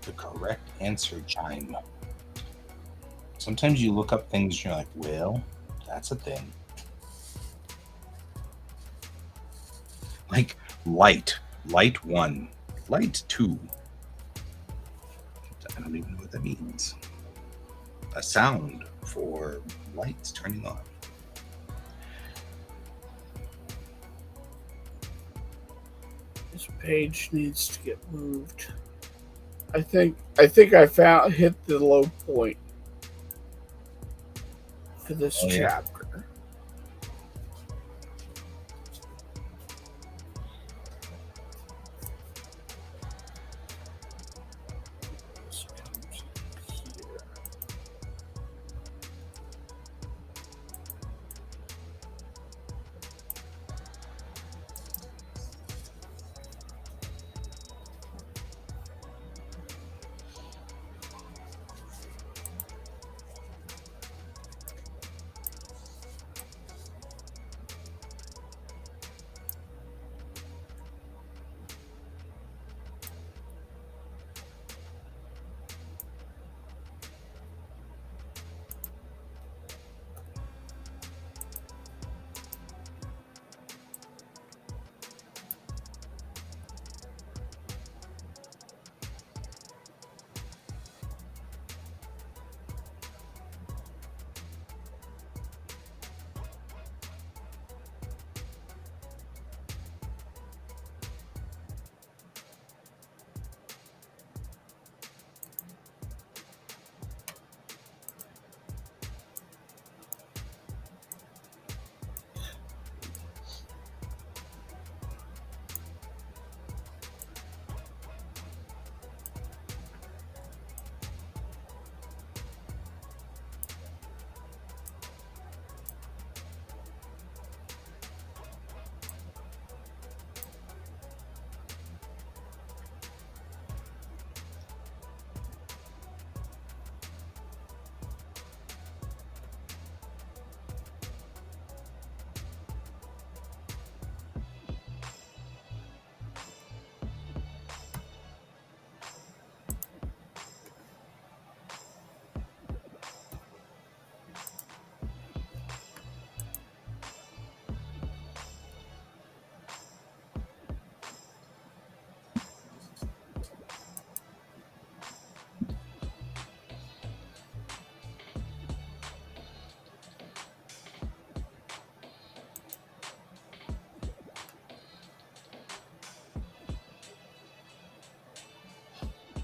The correct answer, chime. Sometimes you look up things and you're like, well, that's a thing. Like light. Light 1. Light 2. I don't even know what that means. A sound for lights turning on. This page needs to get moved. I think I hit the low point for this chapter. This comes here.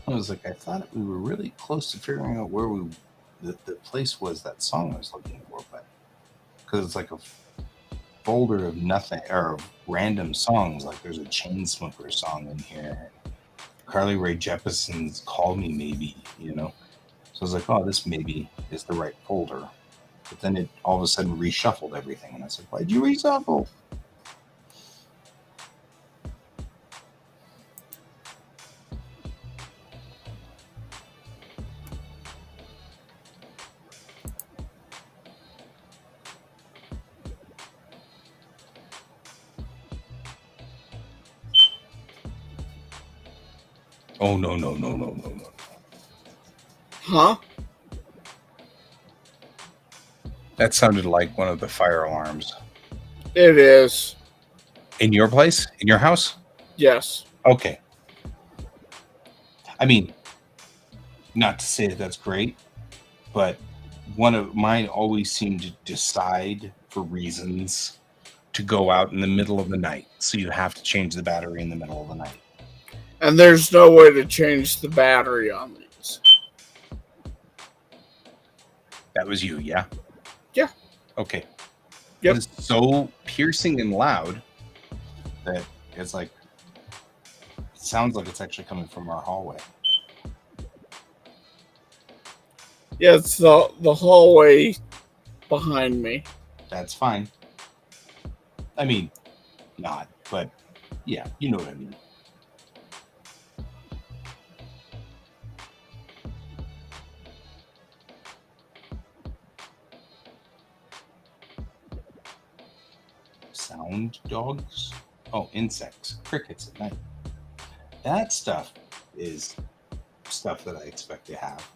I was like, I thought we were really close to figuring out where the place was that song I was looking for, but because it's like a folder of nothing or of random songs. Like there's a Chainsmokers song in here, Carly Rae Jepsen's "Call Me Maybe," you know. So I was like, oh, this maybe is the right folder. But then it all of a sudden reshuffled everything, and I said, why'd you reshuffle? Oh no. Huh? That sounded like one of the fire alarms. It is. In your place? In your house? Yes. Okay. I mean, not to say that that's great, but one of mine always seemed to decide for reasons to go out in the middle of the night. So you have to change the battery in the middle of the night. And there's no way to change the battery on these. That was you, yeah? Yeah. Okay. Yep. It was so piercing and loud that it's like, it sounds like it's actually coming from our hallway. Yeah, it's the hallway behind me. That's fine. I mean, not, but yeah, you know what I mean. Sound dogs? Oh, insects, crickets at night. That stuff is stuff that I expect to have.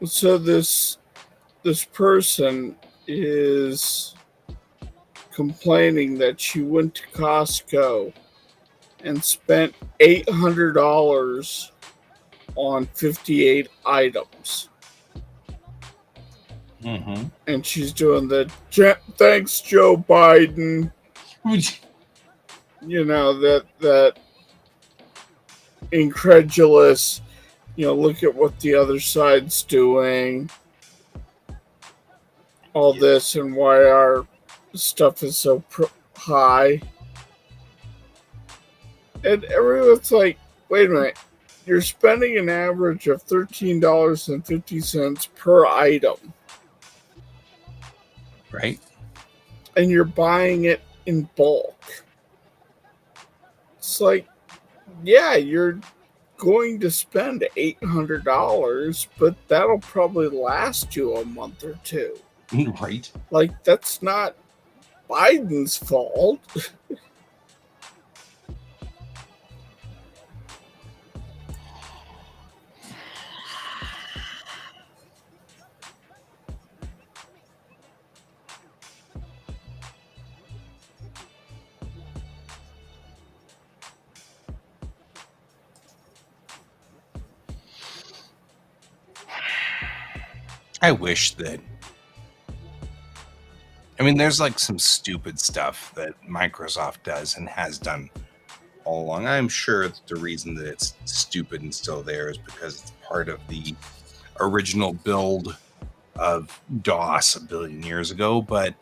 So this person is complaining that she went to Costco and spent $800 on 58 items. Mm-hmm. And she's doing the thanks Joe Biden, you know, that incredulous, you know, look at what the other side's doing, all this, and why our stuff is so high. And everyone's like, wait a minute, you're spending an average of $13.50 per item. Right? And you're buying it in bulk. It's like, yeah, you're going to spend $800, but that'll probably last you a month or two. Right. Like, that's not Biden's fault. I wish that. I mean, there's like some stupid stuff that Microsoft does and has done all along. I'm sure that the reason that it's stupid and still there is because it's part of the original build of DOS a billion years ago. But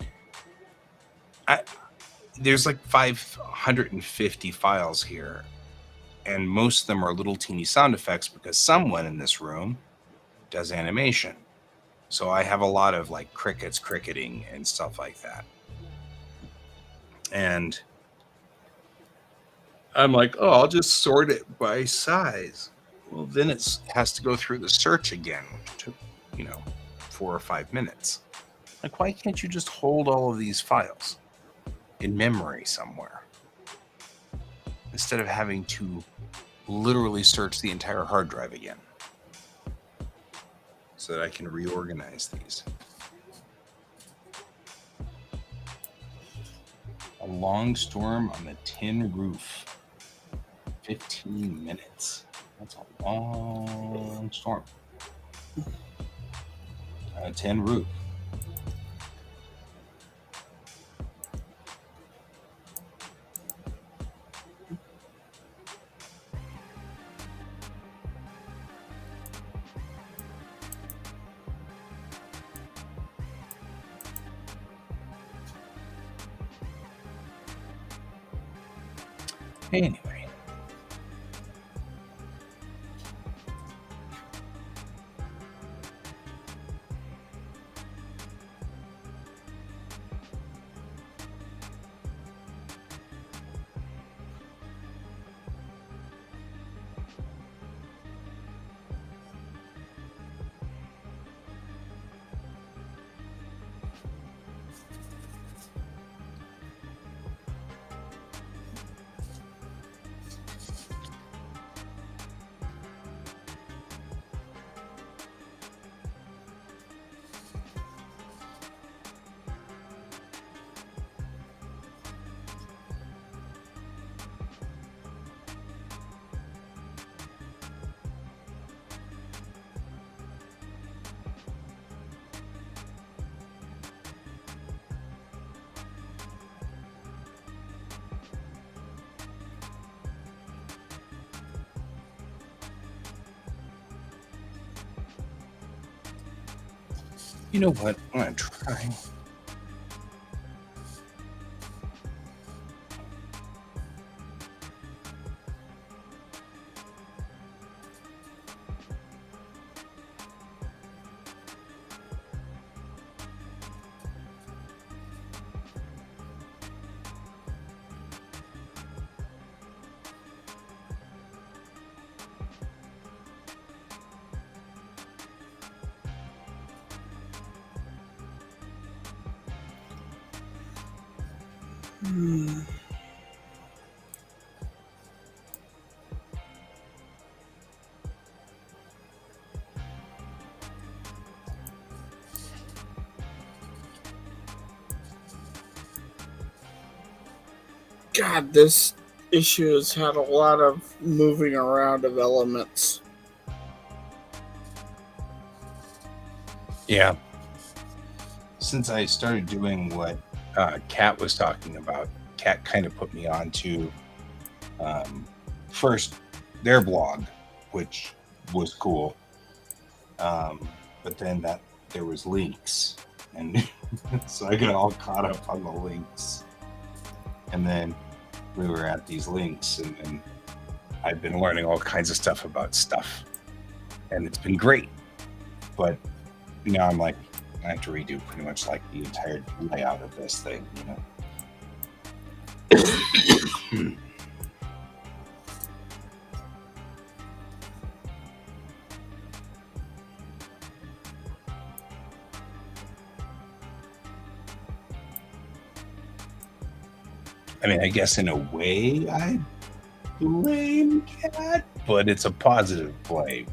there's like 550 files here, and most of them are little teeny sound effects because someone in this room does animation. So I have a lot of like crickets cricketing and stuff like that. And I'm like, oh, I'll just sort it by size. Well, then it has to go through the search again, which took, 4 or 5 minutes. Like, why can't you just hold all of these files in memory somewhere instead of having to literally search the entire hard drive again so that I can reorganize these? A long storm on the tin roof. 15 minutes. That's a long storm. On a tin roof. Anyway. You know what? I'm going to try. God, this issue has had a lot of moving around of elements. Yeah. Since I started doing what Kat was talking about, Kat kind of put me on to first their blog, which was cool. But then that there was links, and so I got all caught up on the links. And then we were at these links, and I've been learning all kinds of stuff about stuff, and it's been great. But now I'm like, I have to redo pretty much like the entire layout of this thing, I mean, I guess in a way I blame Cat, but it's a positive blame,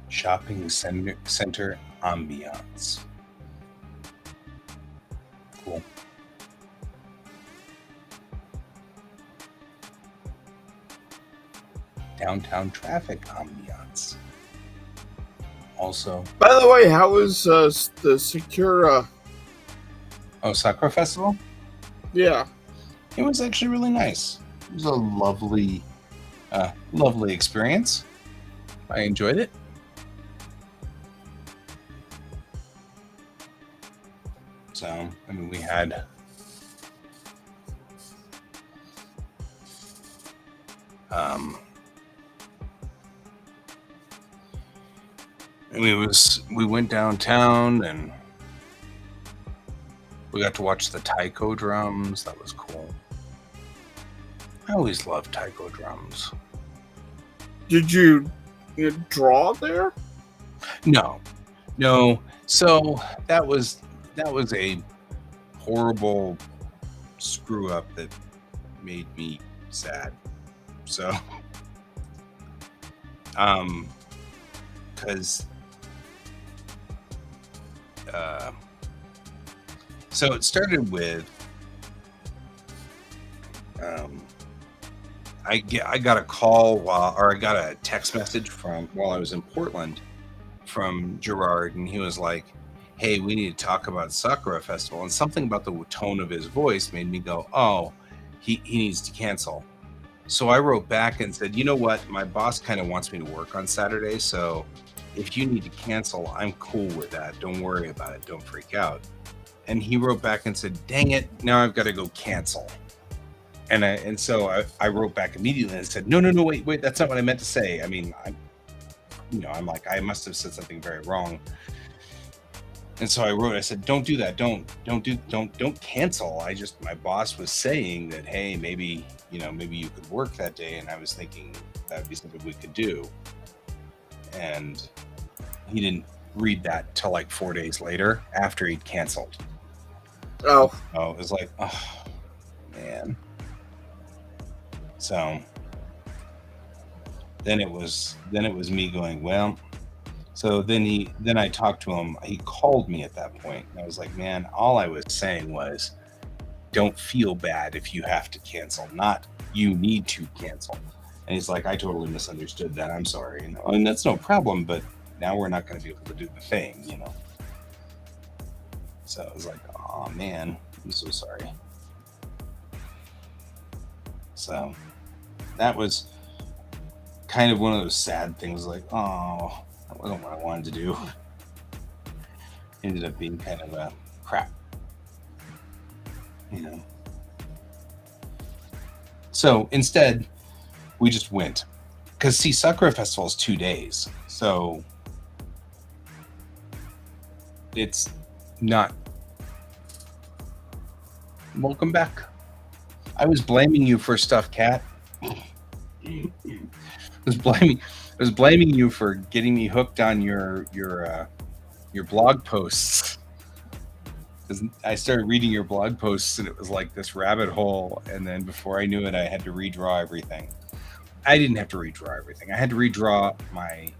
Shopping center ambiance. Cool. Downtown traffic ambiance. Also, By the way, how was the Sakura? Sakura Festival? Yeah. It was actually really nice. It was a lovely experience. I enjoyed it. So, I mean, we had we went downtown and we got to watch the taiko drums. That was cool. I always love taiko drums. Did you draw there? No. So that was a horrible screw up that made me sad. So, because so it started with I got a call I got a text message while I was in Portland from Gerard, and he was like, hey, we need to talk about Sakura Festival. And something about the tone of his voice made me go, oh, he needs to cancel. So I wrote back and said, you know what? My boss kind of wants me to work on Saturday. So if you need to cancel, I'm cool with that. Don't worry about it. Don't freak out. And he wrote back and said, dang it, now I've got to go cancel. And so I wrote back immediately and said, no, wait, that's not what I meant to say. I mean, I'm like, I must have said something very wrong. And so I said, don't do that. Don't cancel. My boss was saying that, hey, maybe you could work that day. And I was thinking that'd be something we could do. And he didn't read that till like 4 days later after he'd canceled. Oh, it was like, oh man. So then it was me going, well. So then I talked to him. He called me at that point. And I was like, man, all I was saying was, don't feel bad if you have to cancel, not you need to cancel. And he's like, I totally misunderstood that. I'm sorry. And that's no problem, but now we're not going to be able to do the thing, So I was like, oh man, I'm so sorry. So that was kind of one of those sad things, like, oh, That wasn't what I wanted to do. Ended up being kind of a crap, you know. So instead, we just went. Because, see, Sakura Festival is 2 days. So it's not. Welcome back. I was blaming you for stuff, Cat. I was blaming you for getting me hooked on your blog posts. Because I started reading your blog posts and it was like this rabbit hole, and then before I knew it, I had to redraw everything. I didn't have to redraw everything. I had to redraw my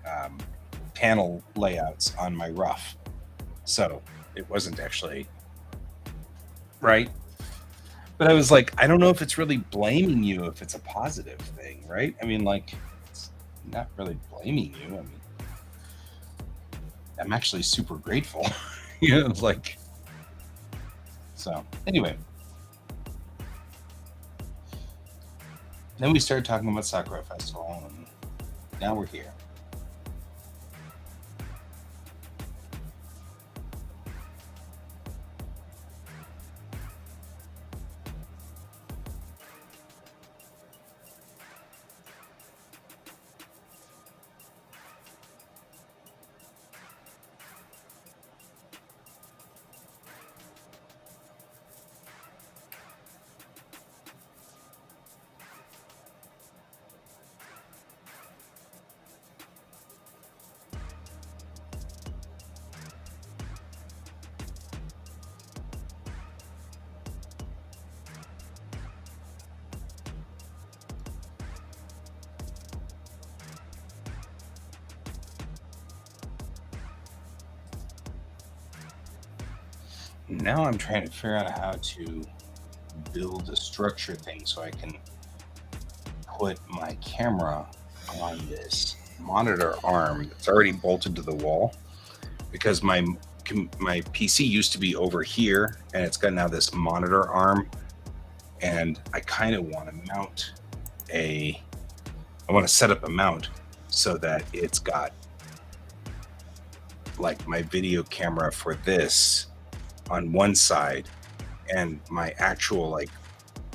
panel layouts on my rough, so it wasn't actually right. But I was like, I don't know if it's really blaming you, if it's a positive thing, right? I mean, like, it's not really blaming you. I mean, I'm actually super grateful. You know, it's like, so anyway. Then we started talking about Sakura Festival, and now we're here. Now I'm trying to figure out how to build a structure thing so I can put my camera on this monitor arm that's already bolted to the wall, because my PC used to be over here and it's got now this monitor arm, and I kind of want to set up a mount so that it's got like my video camera for this on one side and my actual like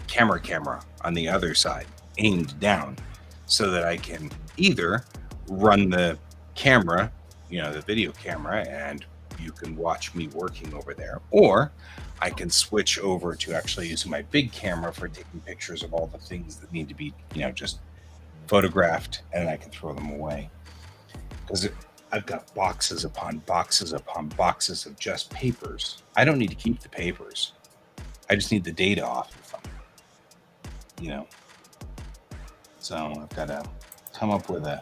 camera on the other side aimed down, so that I can either run the camera, the video camera, and you can watch me working over there, or I can switch over to actually using my big camera for taking pictures of all the things that need to be, just photographed, and I can throw them away. Because I've got boxes upon boxes upon boxes of just papers. I don't need to keep the papers. I just need the data off of them. So I've got to come up with a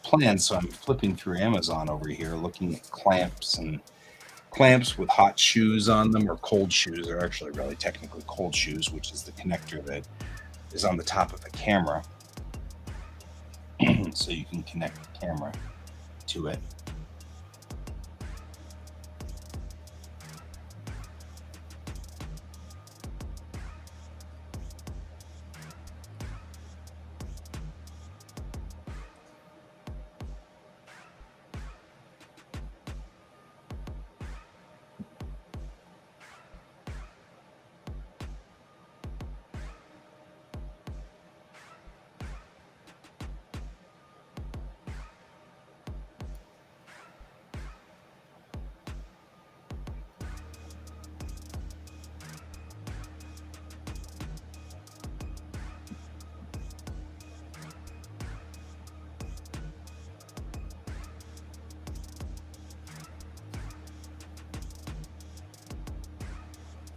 plan. So I'm flipping through Amazon over here, looking at clamps with hot shoes on them, or cold shoes. They're actually really technically cold shoes, which is the connector that is on the top of the camera. So you can connect the camera to it.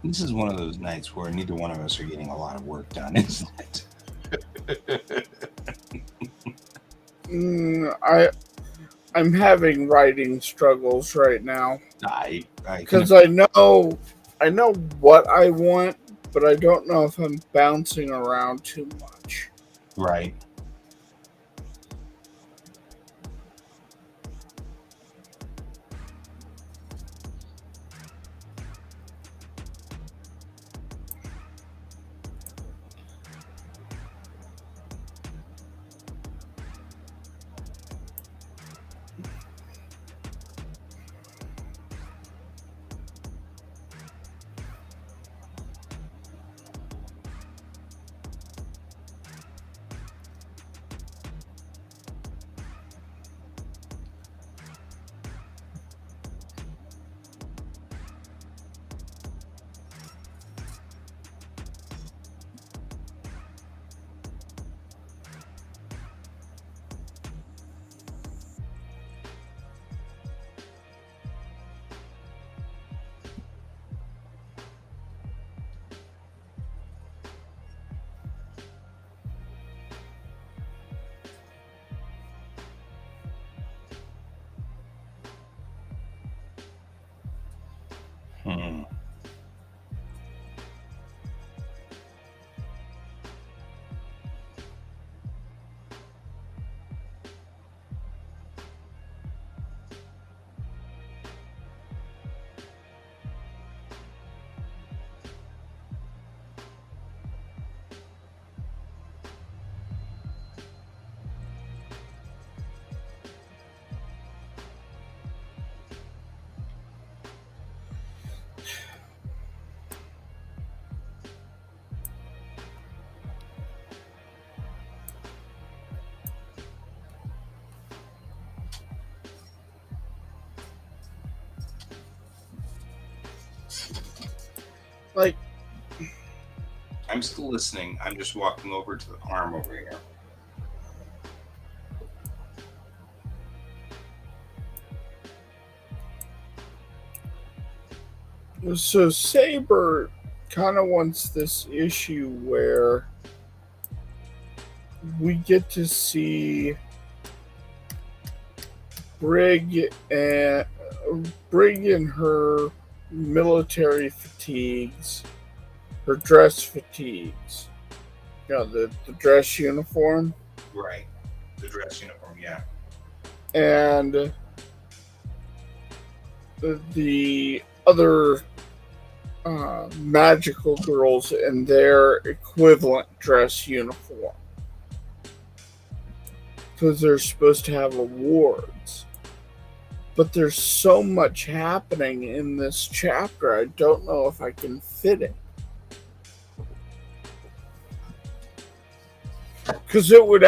This is one of those nights where neither one of us are getting a lot of work done, isn't it? I'm having writing struggles right now. Because I know what I want, but I don't know if I'm bouncing around too much. Right. Like, I'm still listening. I'm just walking over to the arm over here. so Saber kind of wants this issue where we get to see Brig and Brig in her military fatigues, her dress fatigues. You know, the dress uniform. Right. The dress uniform, yeah. And the other magical girls in their equivalent dress uniform. Because they're supposed to have awards. But there's so much happening in this chapter, I don't know if I can fit it. Because it would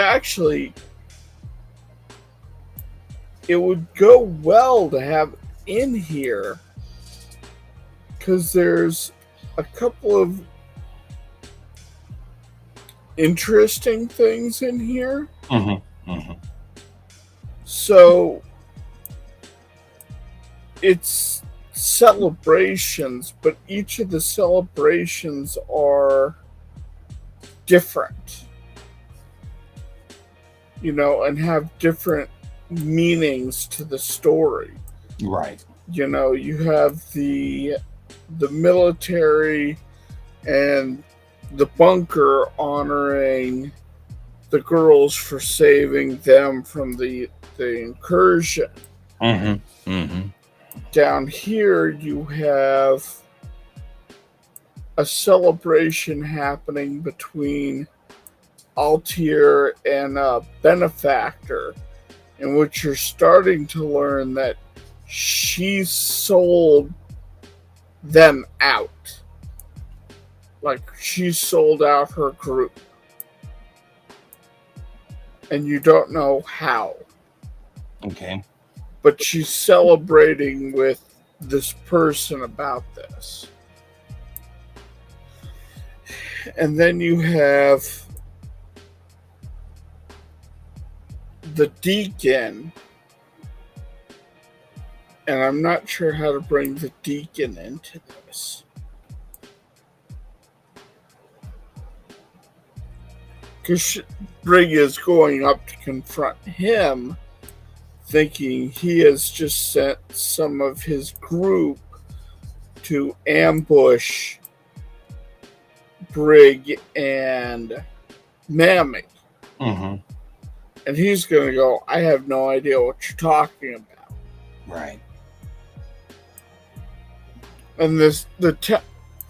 go well to have in here. Because there's a couple of interesting things in here. Mm-hmm. Mm-hmm. So it's celebrations, but each of the celebrations are different, you know, and have different meanings to the story. Right. You know, you have the military and the bunker honoring the girls for saving them from the incursion. Mm-hmm. Mm-hmm. Down here, you have a celebration happening between Altier and a benefactor, in which you're starting to learn that she sold them out. Like, she sold out her group. And you don't know how. Okay. But she's celebrating with this person about this. And then you have the deacon. And I'm not sure how to bring the deacon into this. Because Brig is going up to confront him, thinking he has just sent some of his group to ambush Brig and Mammy. Mm-hmm. And he's going to go, I have no idea what you're talking about. Right. And the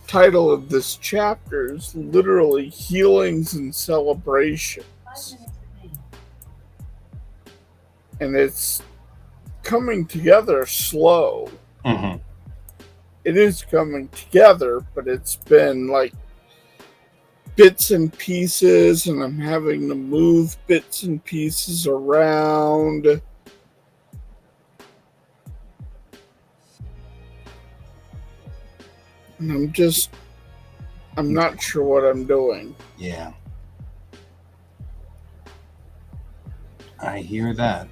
title of this chapter is literally Healings and Celebrations. And it's coming together slow. Mm-hmm. It is coming together, but it's been like bits and pieces, and I'm having to move bits and pieces around. And I'm not sure what I'm doing. Yeah. I hear that.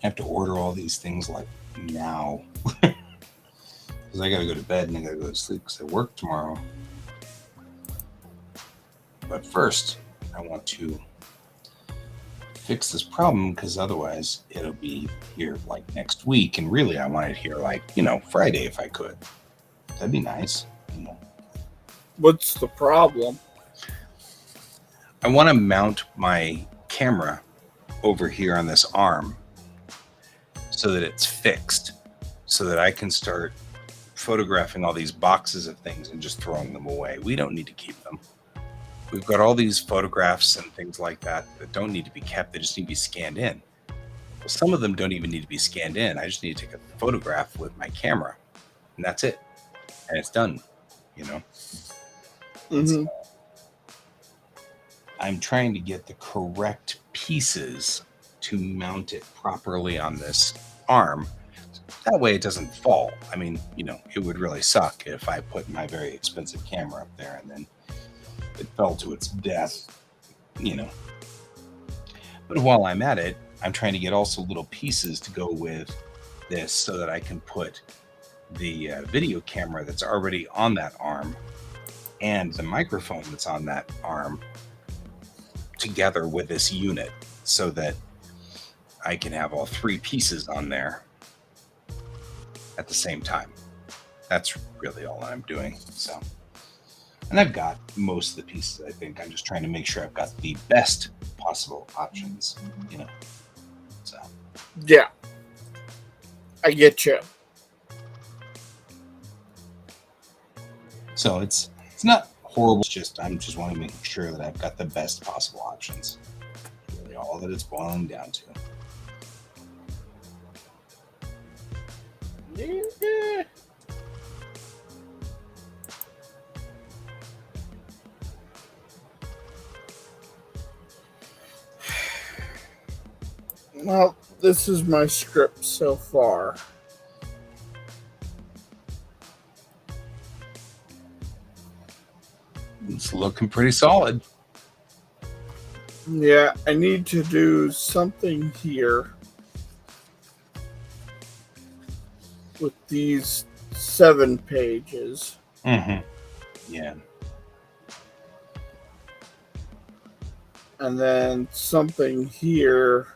I have to order all these things like now because I got to go to bed and I got to go to sleep because I work tomorrow. But first, I want to fix this problem because otherwise it'll be here like next week. And really, I want it here like, Friday if I could. That'd be nice. What's the problem? I want to mount my camera over here on this arm so that it's fixed, so that I can start photographing all these boxes of things and just throwing them away. We don't need to keep them. We've got all these photographs and things like that don't need to be kept. They just need to be scanned in. Well, some of them don't even need to be scanned in. I just need to take a photograph with my camera, and that's it. And it's done, Mm-hmm. I'm trying to get the correct pieces to mount it properly on this arm. That way it doesn't fall. I mean, it would really suck if I put my very expensive camera up there and then it fell to its death, But while I'm at it, I'm trying to get also little pieces to go with this so that I can put the video camera that's already on that arm and the microphone that's on that arm together with this unit so that I can have all three pieces on there at the same time. That's really all I'm doing. So, and I've got most of the pieces, I think. I'm just trying to make sure I've got the best possible options, So, yeah, I get you. So it's not horrible. It's just I'm just wanting to make sure that I've got the best possible options. Really, all that it's boiling down to. Yeah. Well, this is my script so far. It's looking pretty solid. Yeah, I need to do something here with these 7 pages. Mm-hmm. Yeah. And then something here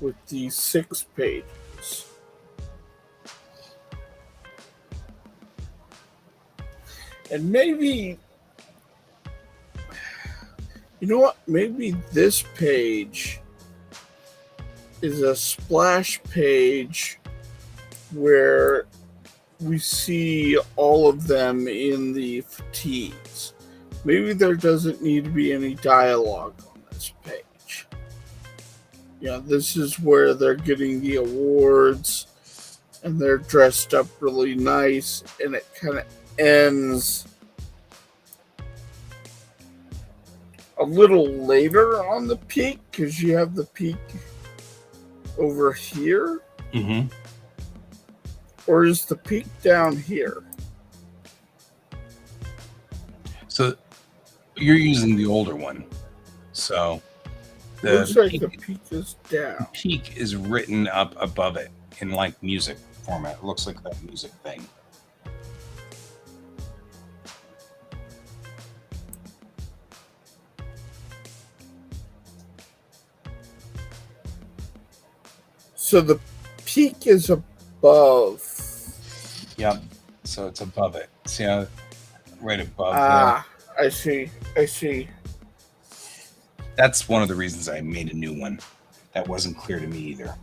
with these 6 pages. And maybe, you know what? Maybe this page is a splash page where we see all of them in the fatigues. Maybe there doesn't need to be any dialogue on this page. Yeah, this is where they're getting the awards and they're dressed up really nice, and it kind of ends a little later on the peak because you have the peak over here. Mm-hmm. Or is the peak down here? So you're using the older one. So Looks like the peak is down. Peak is written up above it in like music format. It looks like that music thing. So the peak is above. Yep. So it's above it. See how right above Ah, there? I see. That's one of the reasons I made a new one. That wasn't clear to me either.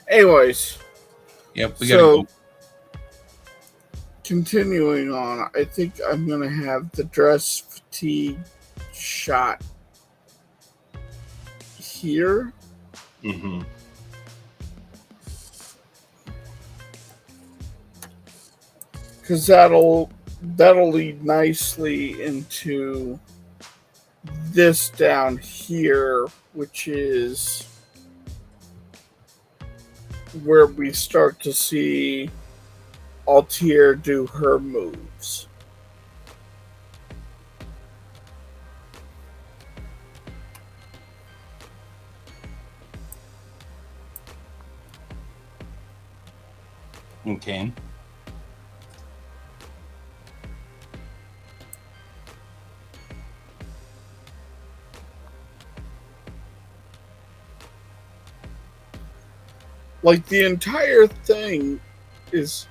Anyways. Yep, we gotta go. continuing on, I think I'm going to have the dress fatigue shot here. Mm-hmm. Because that'll lead nicely into this down here, which is where we start to see Altier do her moves. Okay. Like the entire thing is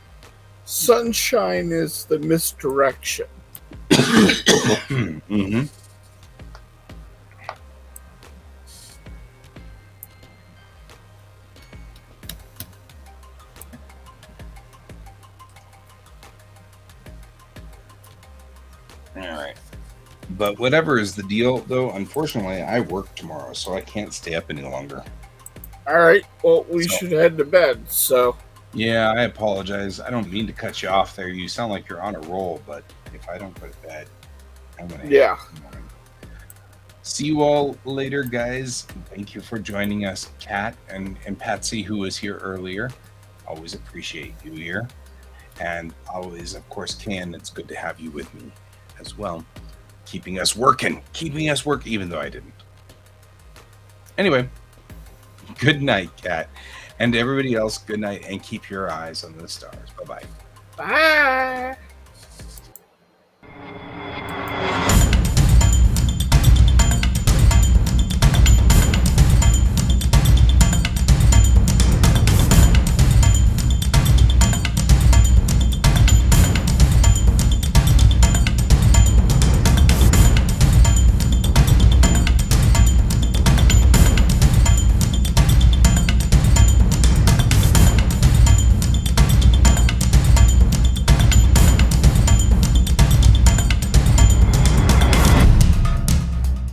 sunshine is the misdirection. Mm-hmm. All right. But whatever is the deal, though, unfortunately, I work tomorrow, so I can't stay up any longer. All right, well, we should head to bed, so. Yeah, I apologize. I don't mean to cut you off there. You sound like you're on a roll, but if I don't go to bed, I'm going to Yeah. See you all later, guys. Thank you for joining us, Kat and Patsy, who was here earlier. Always appreciate you here. And always, of course, Ken, it's good to have you with me as well. Keeping us working, even though I didn't. Anyway, good night, Kat. And everybody else, good night, and keep your eyes on the stars. Bye-bye. Bye.